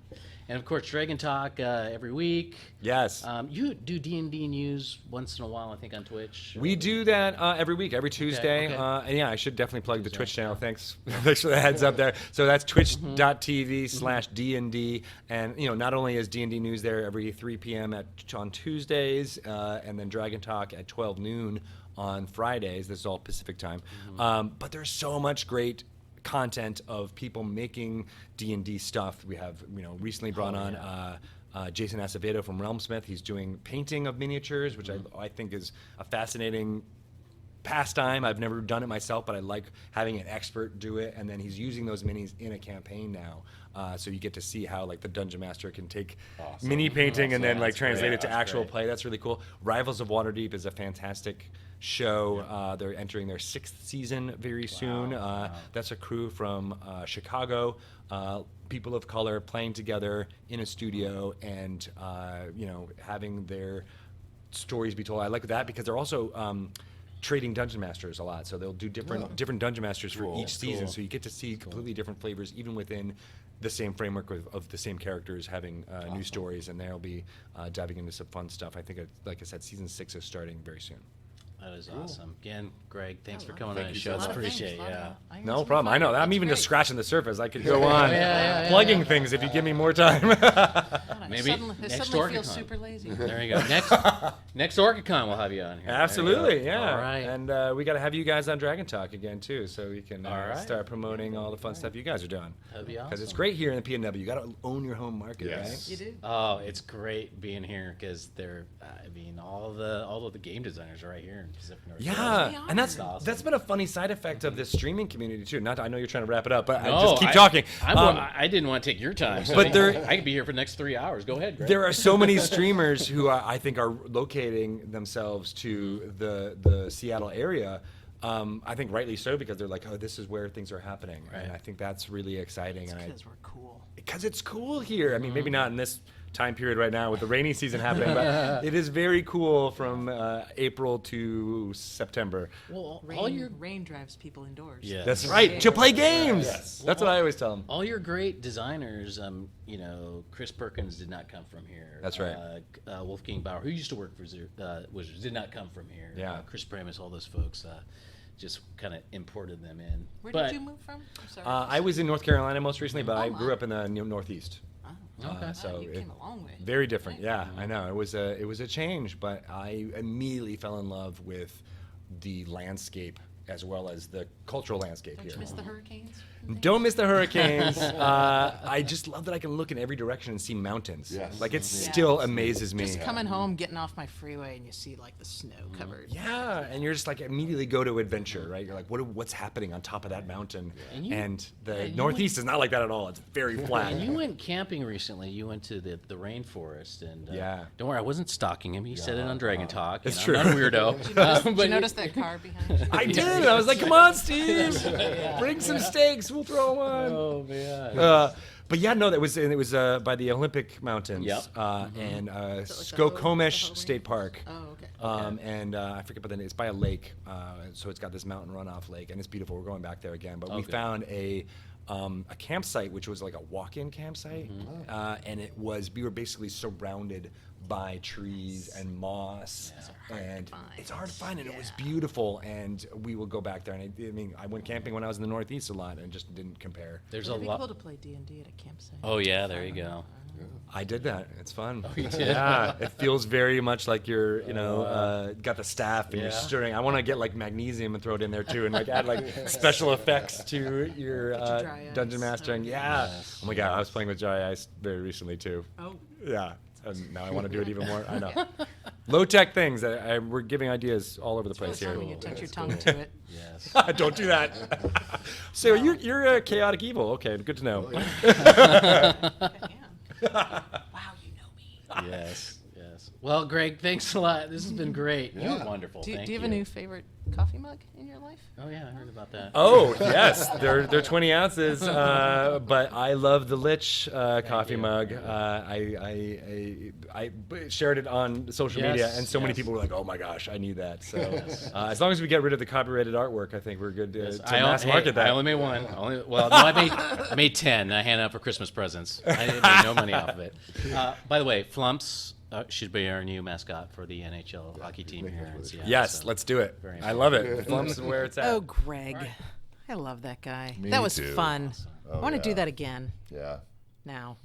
And of course, Dragon Talk every week. Yes. You do D&D news once in a while, I think, on Twitch. We do that every week, every Tuesday. okay. And yeah, I should definitely plug the Twitch channel. Thanks for the heads up there. So that's twitch.tv/DND. And, not only is D&D news there every 3 p.m. on Tuesdays, and then Dragon Talk at 12 noon on Fridays. This is all Pacific time. But there's so much great content of people making D&D stuff. We have, recently brought on Jason Acevedo from Realmsmith. He's doing painting of miniatures, which I think is a fascinating pastime. I've never done it myself, but I like having an expert do it. And then he's using those minis in a campaign now. So you get to see how the Dungeon Master can take mini painting and then translate it to actual play. That's really cool. Rivals of Waterdeep is a fantastic show. They're entering their 6th season very soon. That's a crew from Chicago, people of color playing together in a studio and having their stories be told. I like that because they're also trading Dungeon Masters a lot, so they'll do different Dungeon Masters for each season. So you get to see completely different flavors, even within the same framework of the same characters having new stories, and they'll be diving into some fun stuff. I think, like I said, season 6 is starting very soon. That is awesome. Again, Greg, thanks for coming on the show. I appreciate it. No problem. I know that. I'm even just scratching the surface. I could go on plugging things if you give me more time. Maybe I next suddenly feel OrcaCon. super lazy. There you go. Next OrcaCon, we'll have you on here. Absolutely, yeah. All right. And we got to have you guys on Dragon Talk again too, so we can start promoting all the fun stuff you guys are doing. That'd be awesome. Because it's great here in the PNW. You got to own your home market, right? You do. Oh, it's great being here because they're. All of the game designers are right here in Pacific Northwest. Yeah, and that's awesome. that's been a funny side effect of this streaming community too. I know you're trying to wrap it up, but No, I just keep talking. I didn't want to take your time, so But I could be here for the next 3 hours. Go ahead, Greg. There are so many streamers who I think are locating themselves to the Seattle area. I think rightly so, because they're like, oh, this is where things are happening, and I think that's really exciting. Because we're cool. Because it's cool here. I mean, maybe not in this time period right now with the rainy season happening, but it is very cool from April to September. Well, all your Rain drives people indoors. yeah, That's right, to play games. Yes. That's what I always tell them. all your great designers. Chris Perkins did not come from here. That's right. Wolfgang Bauer, who used to work for Wizards, did not come from here. Yeah. Chris Pramis, all those folks. Just kind of imported them in. Where But- did you move from? I'm sorry. I was in North Carolina most recently, but I my. grew up in the Northeast. Okay. So you came a long way. very different. Yeah, I know. It was a change, but I immediately fell in love with the landscape as well as the cultural landscape Don't here. you miss the hurricanes? Don't miss the hurricanes. I just love that I can look in every direction and see mountains. Yes. Like it Yeah. still amazes me. Just coming home, getting off my freeway, and you see the snow covered. Yeah, and you're just like immediately go to adventure, right? You're like, what's happening on top of that mountain? And The you Northeast is not like that at all. It's very flat. And you went camping recently. You went to the rainforest, and Yeah. Don't worry, I wasn't stalking him. He said it on Dragon Talk. It's and true. I'm not a weirdo. Did you notice that car behind you? I did. I was like, come on, Steve, bring some steaks. We'll throw them on. Oh man. But yeah, no, it was by the Olympic Mountains Yep. and the Skokomish Hohe State Park. Oh, okay. And I forget, but then it's by a lake, so it's got this mountain runoff lake, and it's beautiful. We're going back there again, but we Okay. found a campsite which was like a walk-in campsite, and we were basically surrounded by trees and moss, and it's hard to find, and it was beautiful. And we will go back there, and I went camping when I was in the Northeast a lot, and it just didn't compare. There's It'd a be lot. cool to play D&D at a campsite. Oh yeah, there you go. I did that. It's fun. Oh, you did? Yeah, it feels very much like you're, got the staff and you're Yeah. stirring. I want to get like magnesium and throw it in there too, and like add like special effects to your dry dungeon ice. mastering. Yeah. Oh my god, I was playing with dry ice very recently too. Oh. Yeah. And now I want to do it even more. I know. Low tech things. We're giving ideas all over the place here. When you touch your tongue to it. Yes. Don't do that. So you're a chaotic evil. Okay, good to know. Wow, you know me. Yes. Yes. Well, Greg, thanks a lot. This has been great. You're wonderful. Do Thank you have a new favorite coffee mug in your life? Oh yeah, I heard about that. Oh yes, they're 20 ounces. But I love the Lich coffee mug. I shared it on social media, and so many people were like, "Oh my gosh, I need that." So as long as we get rid of the copyrighted artwork, I think we're good to mass market that. I only made one. I made 10. I handed out for Christmas presents. I didn't make no money off of it. By the way, Flumps should be our new mascot for the NHL hockey team here in Seattle. Yes, so let's do it. very I love it. Flumps is where it's at. Oh, Greg. I love that guy. Me that was too. fun. Oh, I want to do yeah. that again Yeah. now.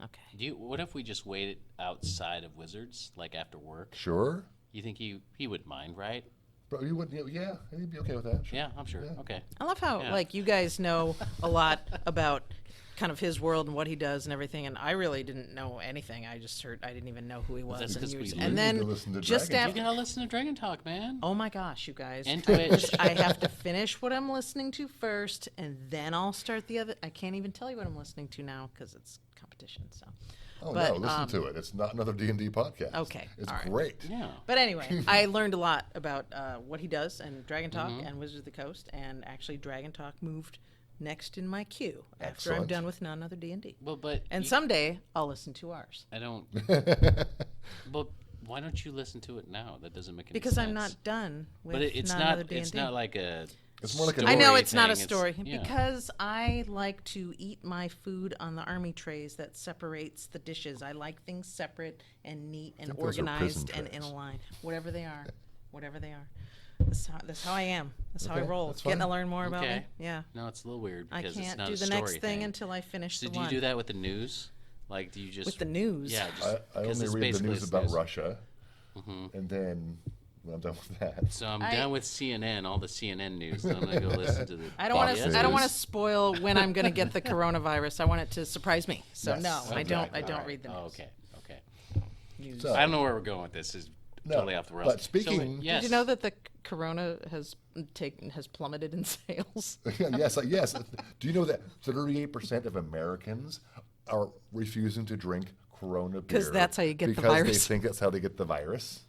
Okay. What if we just waited outside of Wizards, like after work? Sure. You think he would mind, right? But you wouldn't. Yeah, he'd be okay with that. Sure. Yeah, I'm sure. Okay. I love how Yeah. like you guys know a lot about kind of his world and what he does and everything, and I really didn't know anything. I just heard I didn't even know who he was. that's And, because you we was- live. and You need to then listen to just Dragon You after, gotta listen to Dragontalk, man. oh my gosh, you guys! And Twitch. I have to finish what I'm listening to first, and then I'll start the other. I can't even tell you what I'm listening to now because it's competition. So, Oh But, no, listen to it. It's not another D&D podcast. Okay, It's all right. great. Yeah. but anyway, I learned a lot about what he does and Dragon Talk Mm-hmm. and Wizards of the Coast, and actually Dragon Talk moved next in my queue after I'm Excellent. done with none other D&D. Well, but And you- someday I'll listen to ours. I don't. But why don't you listen to it now? That doesn't make any Because sense. I'm not done with But it's none not. other D&D. It's not like a. It's more like a I know story it's not a thing. story yeah. because I like to eat my food on the army trays that separates the dishes. I like things separate and neat and think those are organized prison and in a trays. line, whatever they are, whatever they are. That's how I am. That's how I Okay, roll. that's Getting to fine. learn more about Okay. me. Yeah. No, it's a little weird I because it's can't not do a the story next thing until I finish So the do one. you do that with the news? Like, do you just With the news? Yeah, just, I 'cause only it's read the basically news it's about news. Russia, and then when I'm done with that. So I'm I- done with CNN, all the CNN news. And I'm gonna go listen to the. I don't want Fox to. I don't want to News. spoil when I'm going to get the coronavirus. I want it to surprise me. So Yes, no, I don't. I exactly. don't Alright. read the news. Oh, okay. Okay. News. So- I don't know where we're going with this. Is No, totally off the rails. but speaking- So, yes. Did you know that the corona has plummeted in sales? yes, yes. Do you know that 38% of Americans are refusing to drink Corona beer 'Cause that's how you get the because virus. they think that's how they get the virus?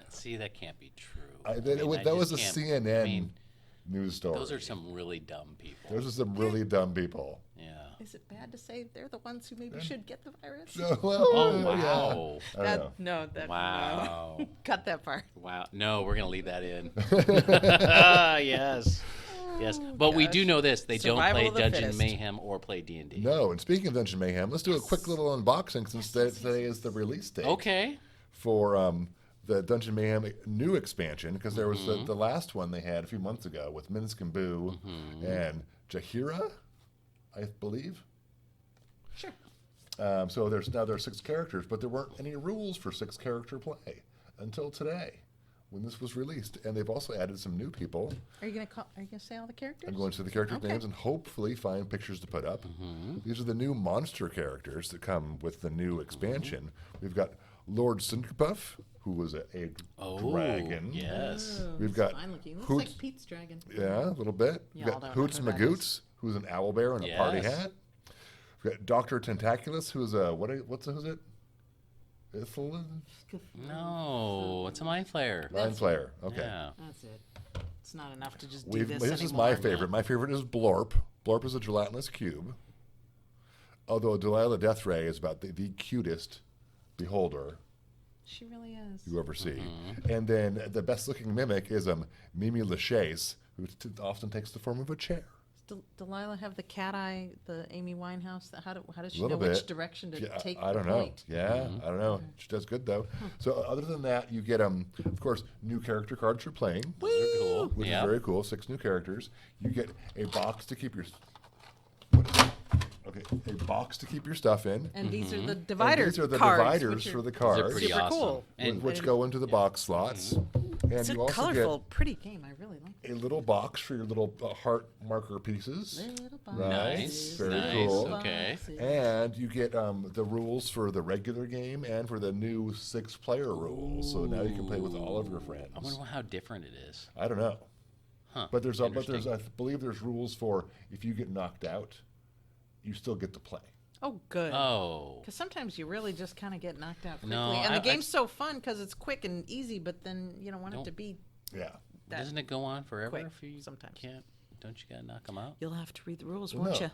See, that can't be true. That was a CNN I mean, news story. those are some really dumb people. Those are some really dumb people. Yeah. Is it bad to say they're the ones who maybe should get the virus? Well, Oh yeah. wow. I don't know. No, that Wow. no. Cut that part. Wow. No, we're gonna leave that in. Yes. Yes. But we do know this: they Survival don't play of the Dungeon fittest. Mayhem or play D&D. No, and speaking of Dungeon Mayhem, let's do a quick little unboxing since today is the release date Okay. for the Dungeon Mayhem new expansion, because there was the last one they had a few months ago with Minsk and Boo and Jahira, I believe. Sure. So there are 6 characters, but there weren't any rules for 6-character play until today, when this was released. And they've also added some new people. Are you gonna say all the characters? I'm going to the characters' Okay. names and hopefully find pictures to put up. These are the new monster characters that come with the new expansion. We've got Lord Cinderpuff, who was a dragon. Yes. Oh, We've it's got fine looking. Looks Hoots- like Pete's dragon. Yeah, a little bit. Y'all We've got don't know Hoots who that Magoots, who's an owl bear in a party Yes. hat. We've got Dr. Tentaculus, who's a who's it? Ithilin? No, it's a mind flayer. Mind Flayer. Okay. Yeah. That's it. It's not enough to just do this This is anymore. my favorite. My favorite is Blorp. Blorp is a gelatinous cube. Although Delilah Deathray is about the cutest beholder She really is. you ever see. And then the best looking mimic is Mimi Lachaise, who often takes the form of a chair. Does Delilah have the cat eye, the Amy Winehouse? How does she Little know which bit. direction to Yeah, take I the don't know. point? Yeah, I don't know. She does good though. So other than that, you get of course, new character cards for playing, Those are cool. which Yeah. is very cool. 6 new characters. You get a box to keep your a box to keep your stuff in. And these are the And divider these are the cards, dividers which are for the Those are cards, pretty super awesome. cool. And which go into the box slots. And It's a you also colorful, pretty game. I really like get a little box for your little heart marker pieces. it. Little Right. Nice. Very nice. cool. Okay. And you get the rules for the regular game and for the new 6-player rules. So now you can play with all of your friends. I wonder how different it is. I don't know. Huh. But there's Interesting. I believe there's rules for if you get knocked out, you still get to play. Oh, good. Oh. Because sometimes you really just kind of get knocked out quickly. No, and I- the game's so fun because it's quick and easy, but then you don't want it to be. Yeah. Doesn't it go on forever quick if you sometimes. can't? Don't you gotta knock them out? You'll have to read the rules, Well, won't no. you?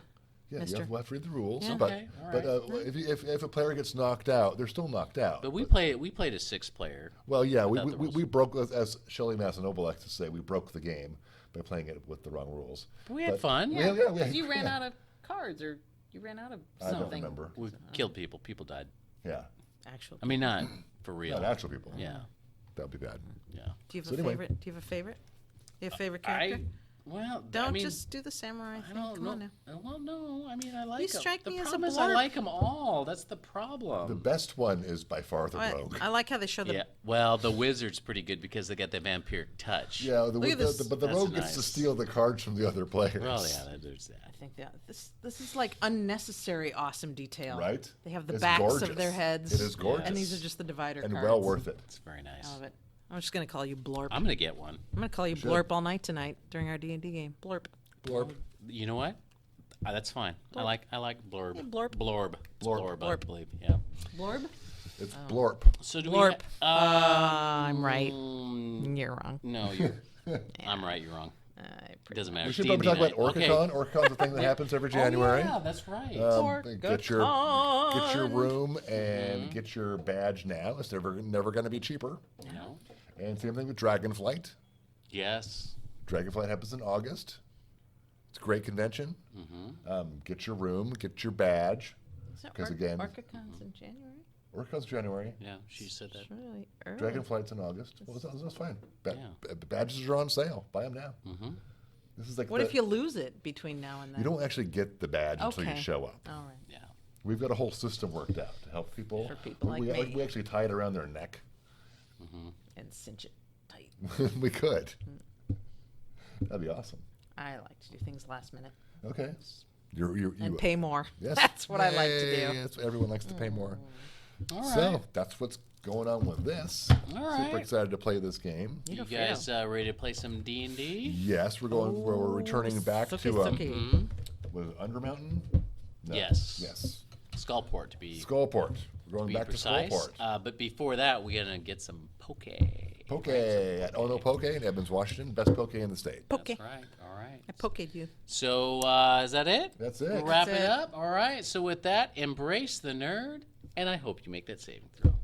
Yeah, Mister. you have to read the rules. Yeah. But, Okay, all but right. if a player gets knocked out, they're still knocked out. But we played a 6-player. Well, yeah, without the rules. we broke, as Shelley Masanoble likes to say, we broke the game by playing it with the wrong rules. But we had fun. we had- we had- You ran yeah. out of cards, or you ran out of I don't something. remember. We killed people. People died. Yeah, Actually, I mean, not for real. not actual people. Yeah, That would be bad. yeah. do you have So a anyway. favorite? Do you have a favorite? Do you have a favorite character? Well, Don't I mean, just do the samurai I thing. don't Come know. on now. Well, no. I mean, I like. You 'em. strike the me as a problem is, I blurb. like them all. That's the problem. The best one is by far the rogue. I like how they show the. Yeah. Well, the wizard's pretty good because they got the vampiric touch. Yeah, Look at this. but the That's rogue gets to nice. steal the cards from the other players. Well, yeah. There's that. I think that this is like unnecessary awesome detail. Right? They have the It's backs gorgeous. of their heads. It is gorgeous. And these are just the divider and cards. well worth it. It's very nice. I love it. I'm just gonna call you Blorp. I'm gonna get one. I'm gonna call you Should. Blorp all night tonight during our D&D game. Blorp. Blorp. You know what? That's fine. I like blurb. Hey, blorb. Blorb. It's Blorb. I Blorb. believe. Yeah. Blorb? It's Blorp. So do Blorp. we? I'm right. Mm, You're wrong. no, you're. I'm right. You're wrong. It doesn't matter. We should D&D probably talk about night. OrcaCon. Okay. OrcaCon's a thing that happens every January. Oh, yeah, that's right. Get your room and get your badge now. It's never going to be cheaper. No. And same thing with Dragonflight. Yes. Dragonflight happens in August. It's a great convention. Mm-hmm. Get your room, get your badge. So Because again, OrcaCon's in January? OrcaCon's January. Yeah, she said that. It's really early. Dragonflight's in August. Well, that's fine. Yeah. Badges are on sale. Buy them now. Mm-hmm. This is like What if you lose it between now and then? You don't actually get the badge until you Okay. show up. All right. Yeah. We've got a whole system worked out to help people. For people like we, me. we actually tie it around their neck. And cinch it tight. We could. That'd be awesome. I like to do things last minute Okay. You and pay more. Yes. That's what I like to Yay, do. That's what everyone likes to pay more. All right. So that's what's going on with this. All Super right. excited to play this game. You Neato guys ready to play some D&D? Yes, we're going. we're returning back Suki, to suki. was it Undermountain? No. Yes. Yes. Skullport to be Skullport. We're going be back precise. to Skullport. But before that, we're gonna get some poke. Poke at Ono Poke in Edmonds, Washington. Best poke in the state. Poke. That's right. All right. I poked you. So is that it? That's it. Wrap That's it it. up. All right. So with that, embrace the nerd, and I hope you make that saving throw.